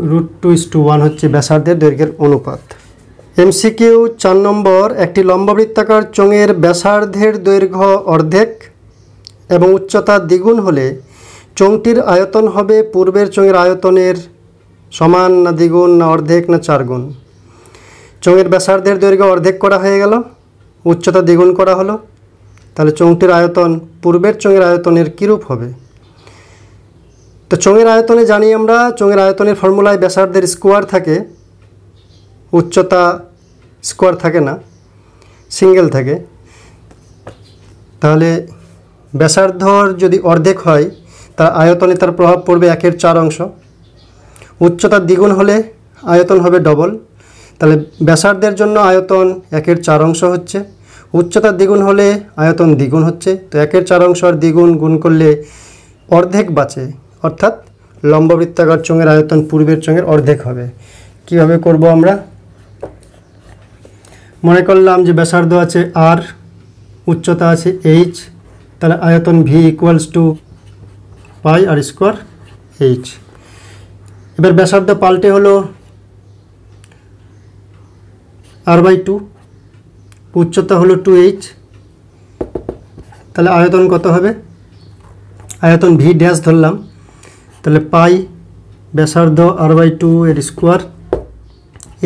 √2:1 হচ্ছে ব্যাসার্ধের দৈর্ঘ্যের অনুপাত। এমসিকিউ 4 নম্বর, একটি লম্ববৃত্তাকার চোঙের ব্যাসার্ধের দৈর্ঘ্য অর্ধেক এবং উচ্চতা দ্বিগুণ হলে চোঙটির আয়তন হবে পূর্বের চোঙের আয়তনের সমান না দ্বিগুণ না অর্ধেক না 4 গুণ। চোঙের ব্যাসার্ধের দৈর্ঘ্য অর্ধেক করা হয়ে গেল, উচ্চতা দ্বিগুণ করা হলো, তাহলে চোঙটির আয়তন পূর্বের চোঙের আয়তনের কীরূপ হবে? তো চোঙের আয়তনে জানি আমরা, চোঙের আয়তনের ফর্মুলায় ব্যাসার্ধের স্কোয়ার থাকে, উচ্চতা স্কোয়ার থাকে না, সিঙ্গেল থাকে। তাহলে ব্যাসার্ধর যদি অর্ধেক হয় তার আয়তনে তার প্রভাব পড়বে 1/4 অংশ। উচ্চতা দ্বিগুণ হলে আয়তন হবে ডবল, তাহলে ব্যাসার্ধের জন্য আয়তন 1/4 অংশ হচ্ছে, উচ্চতা দ্বিগুণ হলে আয়তন দ্বিগুণ হচ্ছে। তো 1/4 অংশ আর দ্বিগুণ গুণ করলে অর্ধেক বাঁচে, অর্থাৎ লম্ববৃত্তাকার চোঙের আয়তন পূর্বের চোঙের অর্ধেক হবে। কিভাবে করব আমরা? মনে করলাম যে ব্যাসার্ধ আছে আর, উচ্চতা আছে এইচ, তাহলে আয়তন ভি ইকুয়ালস টু πr²h। এবার ব্যাসার্ধ পাল্টে হলো r/2, উচ্চতা হলো 2h, তাহলে আয়তন কত হবে? আয়তন ভি ড্যাশ ধরলাম, তাহলে পাই ব্যাসার্ধ r/2 এর স্কোয়ার,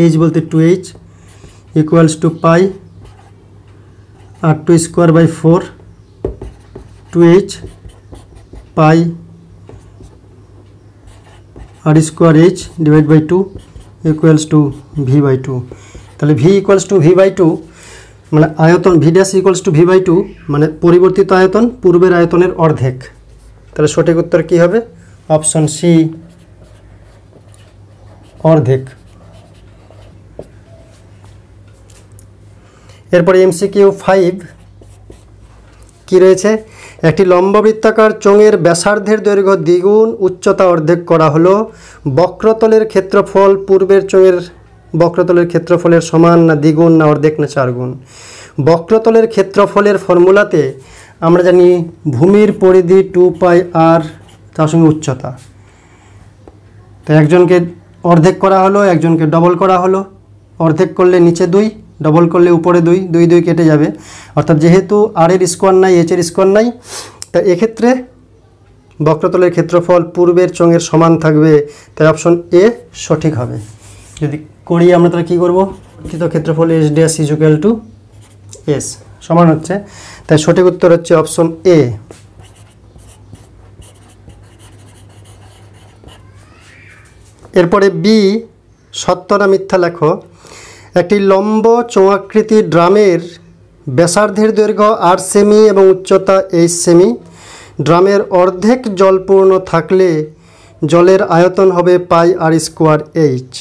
এইচ বলতে 2h equals to pi r²/4 2h pi r²h divide by 2 equals to v/2। তাহলে v ইকুয়ালস টু v/2 মানে আয়তন V dash equals to v/2 মানে পরিবর্তিত আয়তন পূর্বের আয়তনের অর্ধেক। তাহলে সঠিক উত্তর কী হবে? অপশন সি, অর্ধেক। এরপরে এমসিকিউ 5 কি রয়েছে? একটি লম্ববৃত্তাকার চোঙের ব্যাসার্ধের দৈর্ঘ্য দ্বিগুণ, উচ্চতা অর্ধেক করা হলো, বক্রতলের ক্ষেত্রফল পূর্বের চোঙের বক্রতলের ক্ষেত্রফলের সমান না দ্বিগুণ না অর্ধেক না 4 গুণ। বক্রতলের ক্ষেত্রফলের ফর্মুলাতে আমরা জানি ভূমির পরিধি 2πr, তার সঙ্গে উচ্চতা। তো একজনকে অর্ধেক করা হলো, একজনকে ডবল করা হলো। অর্ধেক করলে নিচে 2, ডবল করলে উপরে 2, 2 2 কেটে যাবে, অর্থাৎ যেহেতু আর এর স্কোয়ার নাই, এইচ এর স্কোয়ার নাই, তা এক্ষেত্রে বক্রতলের ক্ষেত্রফল পূর্বের চোঙের সমান থাকবে, তাই অপশন এ সঠিক হবে। যদি করি আমরা তাহলে কী করবো? ক্ষেত্রফল S dash equal to S সমান হচ্ছে, তাই সঠিক উত্তর হচ্ছে অপশন এ। এরপরে বি, সত্য না মিথ্যা লেখো। একটি লম্ব চোঙাকৃতি ড্রামের ব্যাসার্ধের দৈর্ঘ্য 8 সেমি এবং উচ্চতা 8 সেমি। ড্রামের অর্ধেক জলপূর্ণ থাকলে জলের আয়তন হবে πr²h।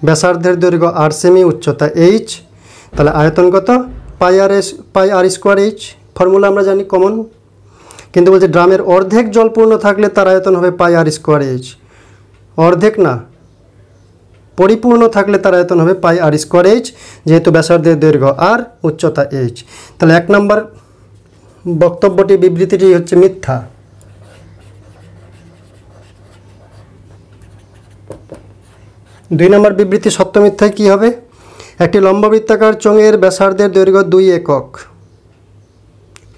ব্যাসার্ধের দৈর্ঘ্য 8 সেমি, উচ্চতা h, তাহলে আয়তন কত? πr²h। ফর্মুলা আমরা জানি কমন, কিন্তু বলছে ড্রামের অর্ধেক জলপূর্ণ থাকলে তার আয়তন হবে πr²h। অর্ধেক না, পরিপূর্ণ থাকলে তার আয়তন হবে πr²h, যেহেতু ব্যাসার্ধের দৈর্ঘ্য আর, উচ্চতা h। তাহলে 1 নম্বর বক্তব্যটি, বিবৃতিটি হচ্ছে মিথ্যা। 2 নম্বর বিবৃতি সত্য মিথ্যায় কী হবে? একটি লম্ববৃত্তাকার চোঙের ব্যাসার্ধের দৈর্ঘ্য 2 একক।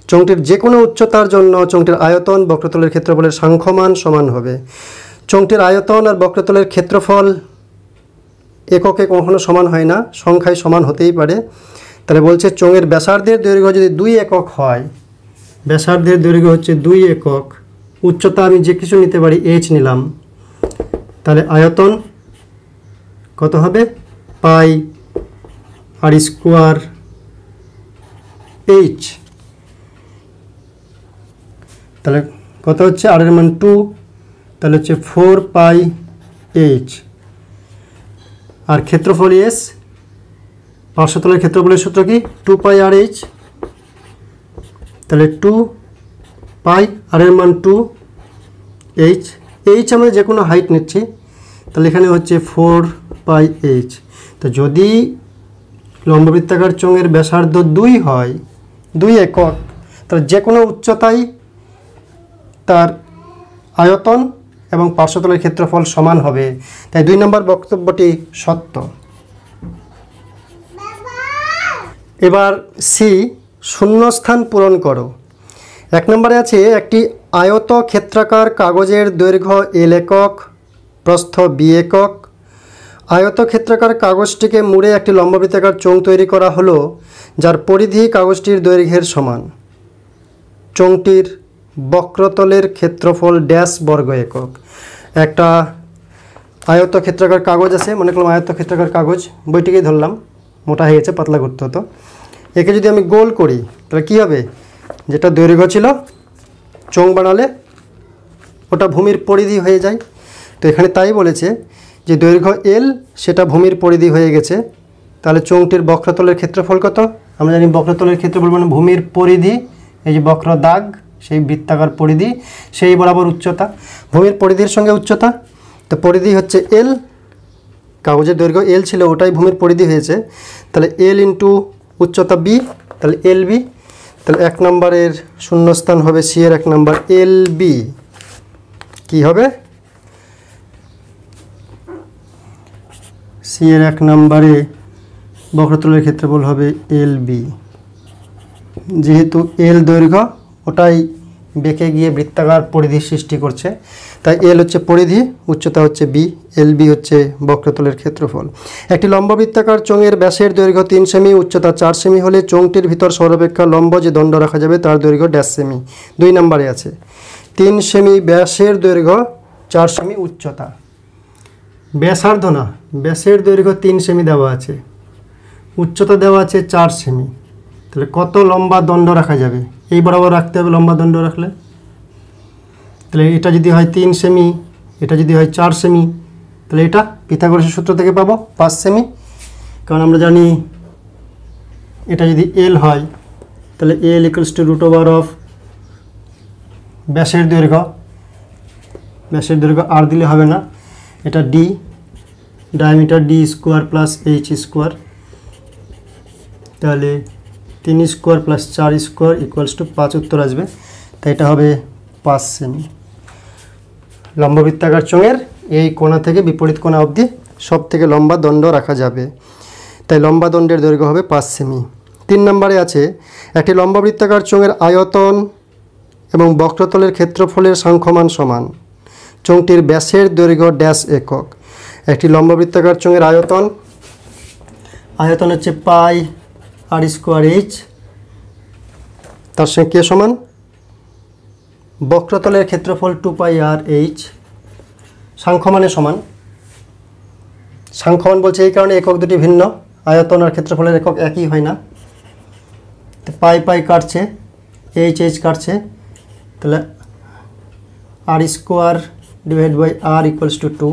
চোঙটির যে কোনো উচ্চতার জন্য চোঙটির আয়তন বক্রতলের ক্ষেত্রফলের সাংখ্যমান সমান হবে। চোঙটির আয়তন আর বক্রতলের ক্ষেত্রফল এককে কখনো সমান হয় না, সংখ্যায় সমান হতেই পারে। তাহলে বলছে চোঙের ব্যাসার্ধের দৈর্ঘ্য যদি 2 একক হয়, ব্যাসার্ধের দৈর্ঘ্য হচ্ছে 2 একক, উচ্চতা আমি যে কিছু নিতে পারি, h নিলাম, তাহলে আয়তন কত হবে? πr²h। তাহলে কত হচ্ছে? r এর মান 2, তাহলে হচ্ছে 4πh। আর ক্ষেত্রফল এস, পার্শ্বতলের ক্ষেত্রফলের সূত্র কি? 2πrh, তাহলে 2π, আর এর মান 2h। h আমরা যে কোনো হাইট নিচ্ছি, তাহলে এখানে হচ্ছে 4πh। তো যদি লম্ববৃত্তাকার চোঙের ব্যাসার্ধ 2 হয়, 2 একক, তাহলে যে কোনো উচ্চতায় তার আয়তন এবং পার্শ্বতলের ক্ষেত্রফল সমান হবে, তাই 2 নম্বর বক্তব্যটি সত্য। এবার সি, শূন্যস্থান পূরণ করো। 1 নম্বরে আছে একটি আয়ত ক্ষেত্রাকার কাগজের দৈর্ঘ্য L একক, প্রস্থ B একক। আয়ত ক্ষেত্রাকার কাগজটিকে মুড়ে একটি লম্ববৃত্তাকার চোঙ তৈরি করা হলো, যার পরিধি কাগজটির দৈর্ঘ্যের সমান। চোঙটির বক্রতলের ক্ষেত্রফল ড্যাশ বর্গ একক। একটা আয়ত ক্ষেত্রাকার কাগজ আছে, মনে করলাম আয়ত ক্ষেত্রাকার কাগজ, বইটিকেই ধরলাম, মোটা হয়ে গেছে, পাতলা করতে হতো। একে যদি আমি গোল করি তাহলে কী হবে, যেটা দৈর্ঘ্য ছিল চোঙ বানালে ওটা ভূমির পরিধি হয়ে যায়। তো এখানে তাই বলেছে যে দৈর্ঘ্য L সেটা ভূমির পরিধি হয়ে গেছে, তাহলে চোঙটির বক্রতলের ক্ষেত্রফল কত? আমরা জানি বক্রতলের ক্ষেত্রফল মানে ভূমির পরিধি, এই যে বক্র দাগ সেই বৃত্তাকার পরিধি, সেই বরাবর উচ্চতা, ভূমির পরিধির সঙ্গে উচ্চতা। তো পরিধি হচ্ছে L, কাগজের দৈর্ঘ্য L ছিল ওটাই ভূমির পরিধি হয়েছে, তাহলে L ইন্টু উচ্চতা B, তাহলে LB। তাহলে 1 নম্বরের শূন্যস্থান হবে সি এর 1 নম্বর LB। কি হবে? সি এর 1 নম্বরে বক্রতলের ক্ষেত্রফল হবে LB। যেহেতু L দৈর্ঘ্য ওটাই বেঁকে গিয়ে বৃত্তাকার পরিধি সৃষ্টি করছে, তাই L হচ্ছে পরিধি, উচ্চতা হচ্ছে B, LB হচ্ছে বক্রতলের ক্ষেত্রফল। একটি লম্ব বৃত্তাকার চোঙের ব্যাসের দৈর্ঘ্য 3 সেমি, উচ্চতা 4 সেমি হলে চোঙটির ভিতর সর্বাপেক্ষা লম্ব যে দণ্ড রাখা যাবে তার দৈর্ঘ্য ড্যাশ সেমি। 2 নম্বরে আছে 3 সেমি ব্যাসের দৈর্ঘ্য, 4 সেমি উচ্চতা। ব্যাসার্ধ না, ব্যাসের দৈর্ঘ্য 3 সেমি দেওয়া আছে, উচ্চতা দেওয়া আছে 4 সেমি, তাহলে কত লম্বা দণ্ড রাখা যাবে? এই বরাবর রাখতে হবে লম্বা দণ্ড রাখলে। তাহলে এটা যদি হয় 3 সেমি, এটা যদি হয় 4 সেমি, তাহলে এটা পিথাগোরাসের সূত্র থেকে পাবো 5 সেমি। কারণ আমরা জানি এটা যদি L হয় তাহলে L equals to root over of ব্যাসের দৈর্ঘ্য, ব্যাসের দৈর্ঘ্য আর দিলে হবে না, এটা D, diameter D square plus H square, তাহলে 3 square plus 4 square equals two 5 উত্তর আসবে, তাই এটা হবে 5 সেমি। লম্ববৃত্তাকার চোঙের এই কোণা থেকে বিপরীত কোণা অবধি সব থেকে লম্বা দণ্ড রাখা যাবে, তাই লম্বা দণ্ডের দৈর্ঘ্য হবে 5 সেমি। 3 নম্বরে আছে একটি লম্ববৃত্তাকার চোঙের আয়তন এবং বক্রতলের ক্ষেত্রফলের সাংখ্যমান সমান। চোঙটির ব্যাসের দৈর্ঘ্য ড্যাশ একক। একটি লম্ববৃত্তাকার চোঙের আয়তন, আয়তন হচ্ছে পাই আর স্কোয়ার H, তার সঙ্গে কে সমান? বক্রতলের ক্ষেত্রফল 2 পাই আর H, সাংখ্যমানের সমান। সাংখ্যমান বলছে এই কারণে একক দুটি ভিন্ন, আয়তন আর ক্ষেত্রফলের একক একই হয় না। পাই পাই কাটছে, H H কাটছে, তাহলে r square divide by r equals to 2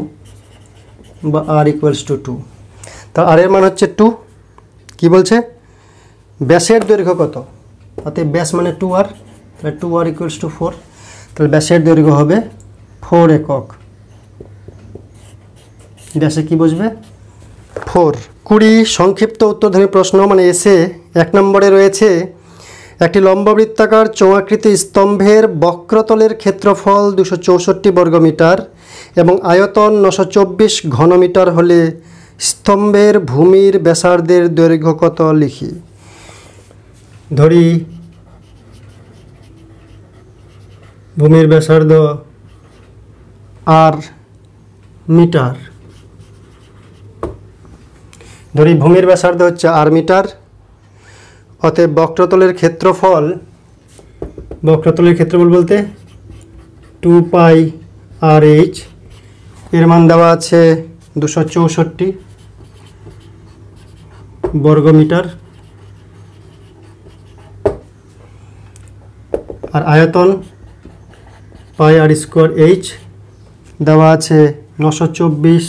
বা আর ইকুয়ালস টু 2। তা আর এর মান হচ্ছে 2। কি বলছে? ব্যাসের দৈর্ঘ্য কত? অতএব ব্যাস মানে 2r, তাহলে 2r ইকুয়ালস টু 4, তাহলে ব্যাসের দৈর্ঘ্য হবে 4 একক। ব্যাসে কি বসবে? 4। 20 সংক্ষিপ্ত উত্তরধর্মী প্রশ্ন মানে এসে 1 নম্বরে রয়েছে একটি লম্ববৃত্তাকার চোঙাকৃতি স্তম্ভের বক্রতলের ক্ষেত্রফল 264 বর্গমিটার এবং আয়তন 924 ঘনমিটার হলে স্তম্ভের ভূমির ব্যাসার্ধের দৈর্ঘ্য কত লিখি। ধরি ভূমির ব্যাসার্ধ আর মিটার, ধরি ভূমির ব্যাসার্ধ হচ্ছে আর মিটার, অতএব বক্রতলের ক্ষেত্রফল, বক্রতলের ক্ষেত্রফল বলতে 2 পাই আর H, এর মান দেওয়া আছে 264 বর্গমিটার, আর আয়তন পাই আর স্কোয়ার H দেওয়া আছে 924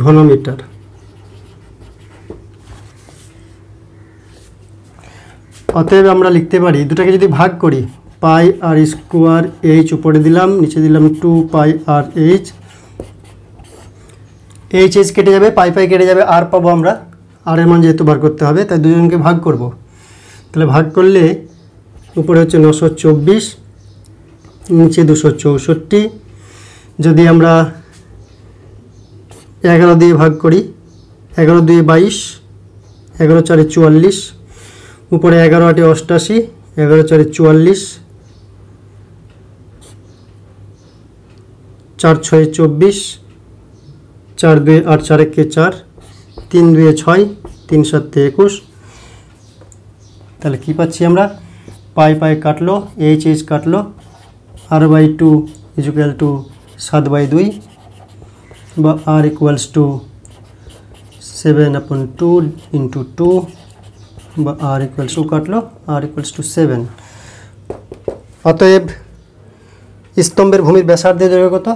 ঘনমিটার। অতএব আমরা লিখতে পারি, দুটাকে যদি ভাগ করি, পাই আর স্কোয়ার H উপরে দিলাম, নিচে দিলাম 2 পাই আর H, H H কেটে যাবে, পাই পাই কেটে যাবে, আর পাবো আমরা আর এর মান যেহেতু বার করতে হবে তাই দুজনকে ভাগ করব। তাহলে ভাগ করলে উপরে হচ্ছে 924, নিচে 264। যদি আমরা 11 দিয়ে ভাগ করি, 11 2 22, 11 4 44, উপরে 11 8 88, 11 4 44, 4 6 24, 4 2 8 4 1 4, 3 2 6, 3 7 21। তাহলে কি পাচ্ছি আমরা? পাই পাই কাটলো, এইচ এইচ কাটলো, r/2 ইকুয়াল টু 7/2 বা r ইকুয়ালস টু 7/2 ইন্টু 2 বা r ইকুয়ালস টু কাটলো, r ইকুয়ালস টু 7। অতএব স্তম্ভের ভূমির ব্যাসার্ধের দৈর্ঘ্য কত?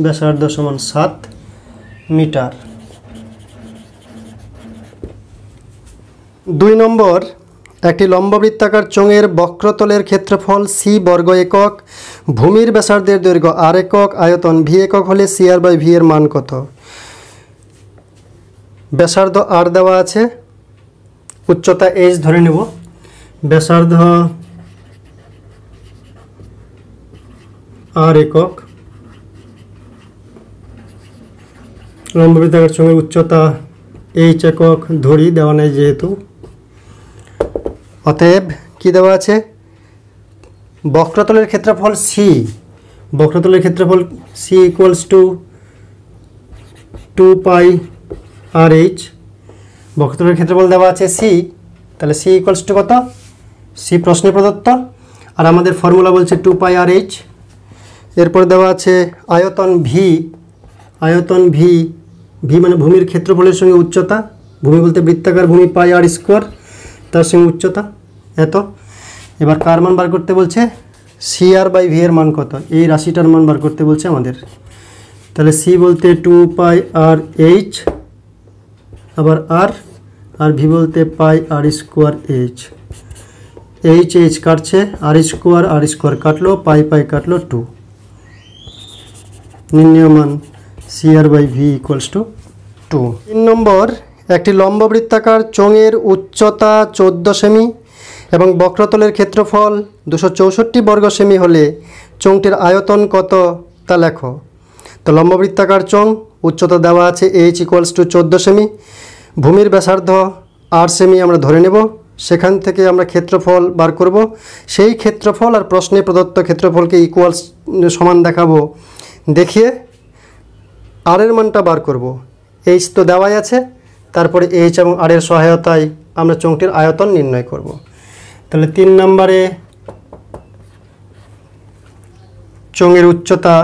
ব্যাসার্ধ সমান 7 মিটার। 2 নম্বর, একটি লম্ববৃত্তাকার চোঙের বক্রতলের ক্ষেত্রফল c বর্গ একক, ভূমির ব্যাসার্ধের দৈর্ঘ্য r একক, আয়তন v একক হলে CR/V এর মান কত? ব্যাসার্ধ r দেওয়া আছে, উচ্চতা h ধরে নেব। ব্যাসার্ধ r একক, লম্ববৃত্তাকার চোঙের উচ্চতা h একক ধরি, দেওয়া নেই যেহেতু। অতএব কি দেওয়া আছে? বক্রতলের ক্ষেত্রফল c, বক্রতলের ক্ষেত্রফল c equals to 2 pi RH। বক্রতলের ক্ষেত্রফল দেওয়া আছে c, তাহলে c ইকুয়ালস টু কত? c প্রশ্নে প্রদত্ত, আর আমাদের ফর্মুলা বলছে 2 পাই RH। এরপর দেওয়া আছে আয়তন v, আয়তন v, v মানে ভূমির ক্ষেত্রফলের সঙ্গে উচ্চতা, ভূমি বলতে বৃত্তাকার ভূমি পাই r স্কোয়ার, তার সঙ্গে উচ্চতা এত। এবার কার মান বার করতে বলছে? CR/V এর মান কত? এই রাশিটার মান বার করতে বলছে আমাদের। তাহলে c বলতে 2 পাই RH, আবার r, আর v বলতে পাই r স্কোয়ার h। h কাটছে, r স্কোয়ার কাটলো, পাই পাই কাটলো 2। নির্ণয় মান CR/V ইকুয়ালস টু 2। 3 নম্বর, একটি লম্ববৃত্তাকার চোঙের উচ্চতা 14 সেমি এবং বক্রতলের ক্ষেত্রফল 264 বর্গ সেমি হলে চোঙটির আয়তন কত তা লেখো। তো লম্ববৃত্তাকার চোঙ, উচ্চতা দেওয়া আছে h ইকুয়ালস টু 14 সেমি, ভূমির ব্যাসার্ধ 8 সেমি আমরা ধরে নেব, সেখান থেকে আমরা ক্ষেত্রফল বার করব। সেই ক্ষেত্রফল আর প্রশ্নে প্রদত্ত ক্ষেত্রফলকে ইকুয়ালস সমান দেখাবো, দেখিয়ে r এর মানটা বার করব। h তো দেওয়াই আছে, তারপরে h এবং r এর সহায়তায় আমরা চোঙটির আয়তন নির্ণয় করব। তাহলে 3 নম্বরে চোঙের উচ্চতা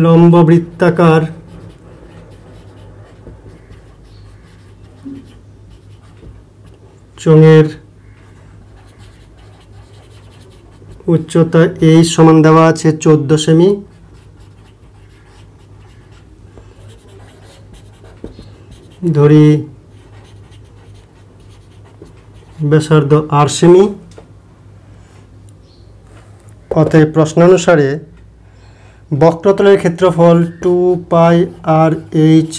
লম্ববৃত্তাকার চোঙের উচ্চতা এই সমান দেওয়া আছে 14 সেমি, ধরি ব্যাসার্ধ 8 সেমি। অতএব প্রশ্নানুসারে বক্রতলের ক্ষেত্রফল 2 পাই RH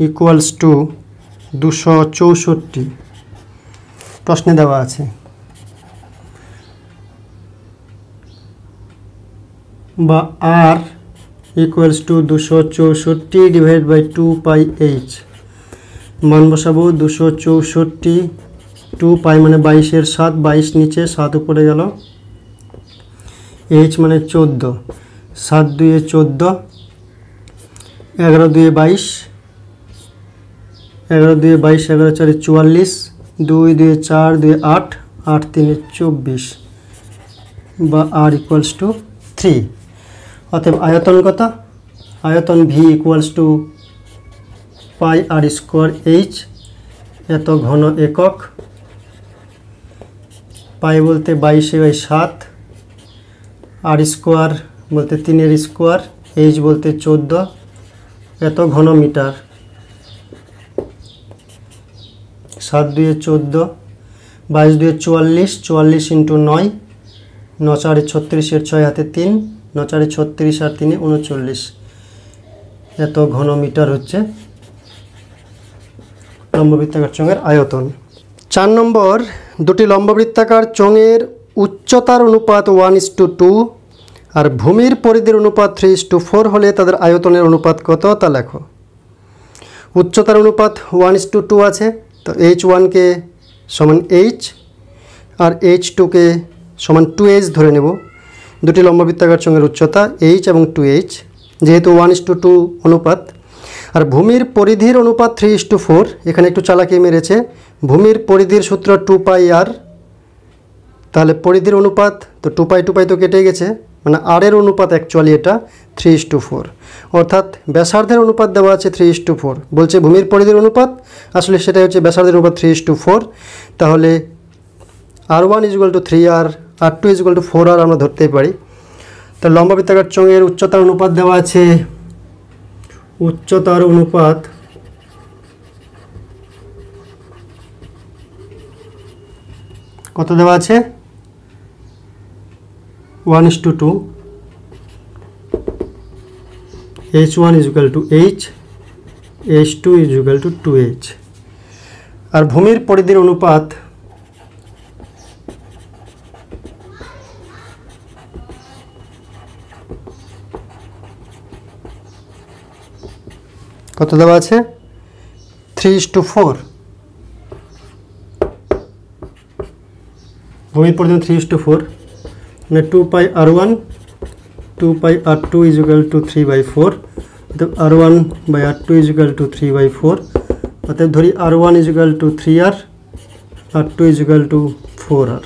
ইকুয়ালস টু 264 প্রশ্নে দেওয়া আছে, বা r equals to 264 divide by 2 pi h। মান বসাবো 264, 2 পাই মানে 22 এর 7, 22 নিচে 7 উপরে গেল, h মানে 14, 7 2 14, 11 2 22, 11 2 22, 11 4 44, 2 2 4 2 8, 8 3 24 বা r ইকুয়ালস টু 3। অতএব আয়তন কত? আয়তন v equals to pi r square h, এত ঘন একক। পাই বলতে 22/7, r স্কোয়ার বলতে 3 এর স্কোয়ার, h বলতে 14, এত ঘন মিটার। 7 2 14, 22 2 44, 44 ইন্টু 9, 9 4 36, 6 হাতে 3, 9 4 36 আর 3 39 এত ঘনমিটার হচ্ছে লম্ববৃত্তাকার চোঙের আয়তন। 4 নম্বর, দুটি লম্ববৃত্তাকার চোঙের উচ্চতার অনুপাত 1:2 আর ভূমির পরিধির অনুপাত 3:4 হলে তাদের আয়তনের অনুপাত কত তা লেখো। উচ্চতার অনুপাত 1:2 আছে, তো h1 কে সমান h আর h2 কে সমান 2h ধরে নেব। দুটি লম্ববৃত্তাকার চোঙের উচ্চতা h এবং 2h, যেহেতু 1:2 অনুপাত। আর ভূমির পরিধির অনুপাত 3:4, এখানে একটু চালাকি মেরেছে, ভূমির পরিধির সূত্র 2πr, তাহলে পরিধির অনুপাত তো 2π তো কেটে গেছে, মানে r এর অনুপাত অ্যাকচুয়ালি এটা 3:4, অর্থাৎ ব্যাসার্ধের অনুপাত দেওয়া আছে 3:4, বলছে ভূমির পরিধির অনুপাত, আসলে সেটাই হচ্ছে ব্যাসার্ধের অনুপাত 3:4। তাহলে r1 = 3r, r2 = 4r আমরা ধরতেই পারি। তো লম্ববৃত্তাকার চোঙের উচ্চতার অনুপাত দেওয়া আছে, উচ্চতার অনুপাত কত দেওয়া আছে 1:2, h1 = h, h2 = 2h। আর ভূমির পরিধির অনুপাত কত দেওয়া আছে 3:4, ভূমির পরিধি 3:4, মানে 2πr1 2πr2 = 3/4, অর্থাৎ r1/r2 = 3/4, অর্থাৎ ধরি r1 = 3r, r2 = 4r।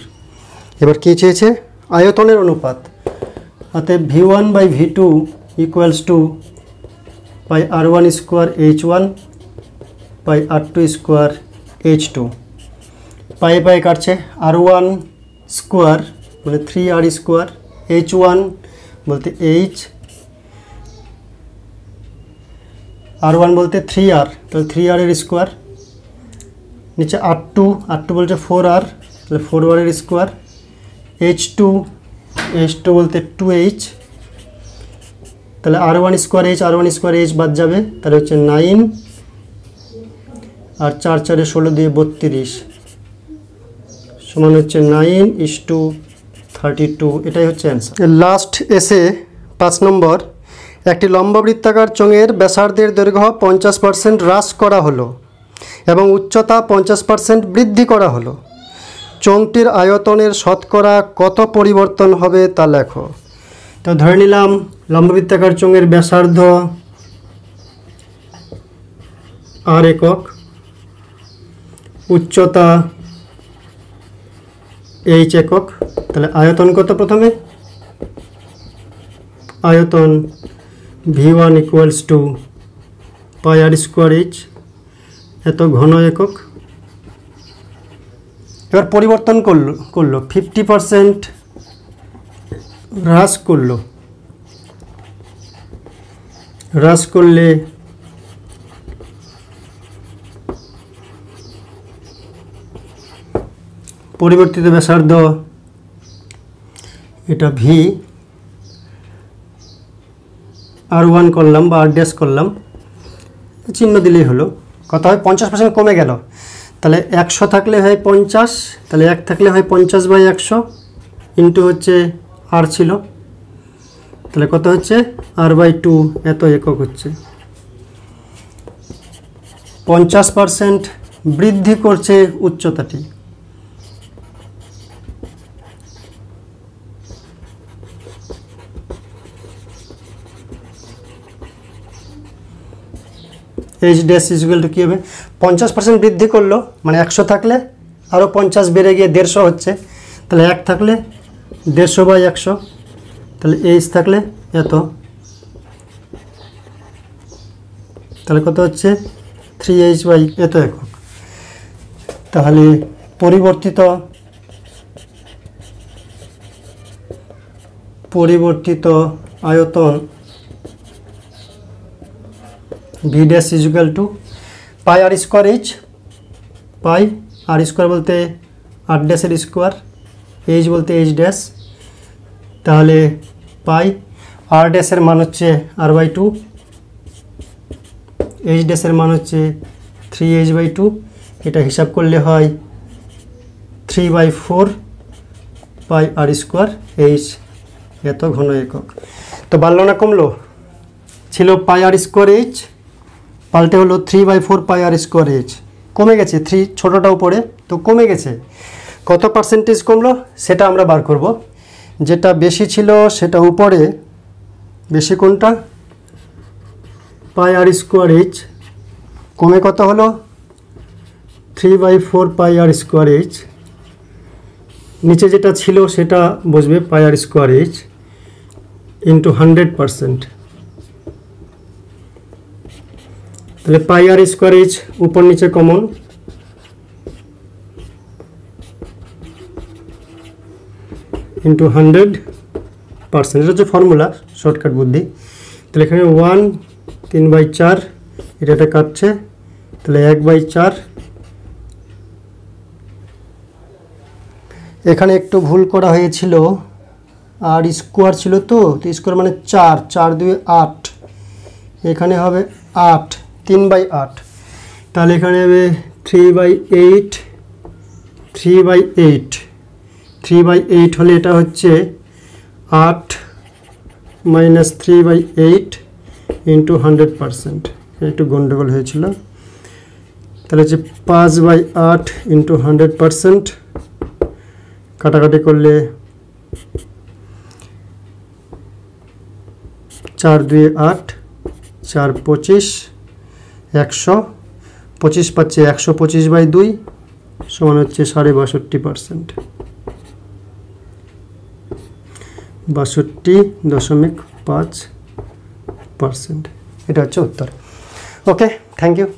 এবার কী চেয়েছে আয়তনের অনুপাত, অর্থাৎ v1/v2 = πr1² h1 πr2² h2। পায়ে পায়ে কাটছে, r1 স্কোয়ার মানে 3r², h1 বলতে h, r1 বলতে 3r, তাহলে 3r এর স্কোয়ার, নিচে r2 বলছে 4r, তাহলে 4r এর স্কোয়ার, h2 বলতে 2h, তাহলে r1² h বাদ যাবে, তাহলে হচ্ছে 9, আর 4 4 16 দিয়ে 32 সমান হচ্ছে 9:32, এটাই হচ্ছে অ্যান্সার। লাস্ট এসে 5 নম্বর, একটি লম্ববৃত্তাকার চোঙের ব্যাসার্ধের দৈর্ঘ্য 50% হ্রাস করা হলো এবং উচ্চতা 50% বৃদ্ধি করা হলো, চোঙটির আয়তনের শতকরা কত পরিবর্তন হবে তা লেখো। তো ধরে নিলাম লম্ববৃত্তাকার চোঙের ব্যাসার্ধ r একক, উচ্চতা h একক, তাহলে আয়তন কত, প্রথমে আয়তন v1 = πr²h, এত ঘন একক। এবার পরিবর্তন করলো 50% হ্রাস করলে পরিবর্তিত ব্যাসার্ধ এটা v, r1 করলাম বা r' করলাম, চিহ্ন দিলেই হলো। কথা হয় 50% কমে গেল, তাহলে 100 থাকলে হয় 50, তাহলে 1 থাকলে হয় 50/100 ইন্টু হচ্ছে r ছিল, তাহলে কত হচ্ছে r/2 এত একক হচ্ছে। 50% বৃদ্ধি করছে উচ্চতাটি, h' কী হবে, 50% বৃদ্ধি করলো মানে 100 থাকলে আরও 50 বেড়ে গিয়ে 150 হচ্ছে, তাহলে 1 থাকলে 150/100, তাহলে h থাকলে এত, তাহলে কত হচ্ছে 3h/ এত একক। তাহলে পরিবর্তিত আয়তন v' = πr²h, পাই r² বলতে r' এর স্কোয়ার, h বলতে h', তাহলে পাই আর ড্যাশের মান হচ্ছে r/2, এইচ ড্যাশের মান হচ্ছে 3h/2, এটা হিসাব করলে হয় 3/4 পাই আর স্কোয়ার এইচ, এত ঘন একক। তো বাড়লো না কমলো? ছিল পাই আর স্কোয়ার এইচ, পাল্টে হলো 3/4 পাই আর স্কোয়ার এইচ, কমে গেছে 3 ছোটোটা উপরে, তো কমে গেছে। কত পার্সেন্টেজ কমলো সেটা আমরা বার করব। যেটা বেশি ছিল সেটা উপরে, বেশি কোনটা? পাই আর স্কোয়ার এইচ, কমে কত হলো? 3/4 পাই আর স্কোয়ার এইচ। নিচে যেটা ছিল সেটা বসবে পাই আর স্কোয়ার এইচ ইন্টু 100%। তাহলে পাই আর স্কোয়ার এইচ উপর নিচে কমন, ইন্টু 100%, এটা হচ্ছে ফর্মুলা, শর্টকাট বুদ্ধি। তাহলে এখানে 1 3/4, এটা কাটছে, তাহলে 1/4। এখানে একটু ভুল করা হয়েছিল, আর স্কোয়ার ছিল তো স্কোয়ার মানে 4, 4 2 8, এখানে হবে 8, 3/8, তাহলে এখানে হবে 3/8, 3/8, 3/8 হলে এটা হচ্ছে 8 মাইনাস 3/8 ইন্টু 100%, একটু গন্ডগোল হয়েছিল। তাহলে হচ্ছে 5/8 ইন্টু 100%, কাটাকাটি করলে 4 2 8, 4 25, 100, 25 পাচ্ছে 125/2 সমান হচ্ছে 62.5%, 62.5%। এটা হচ্ছে উত্তর। ওকে, থ্যাংক ইউ।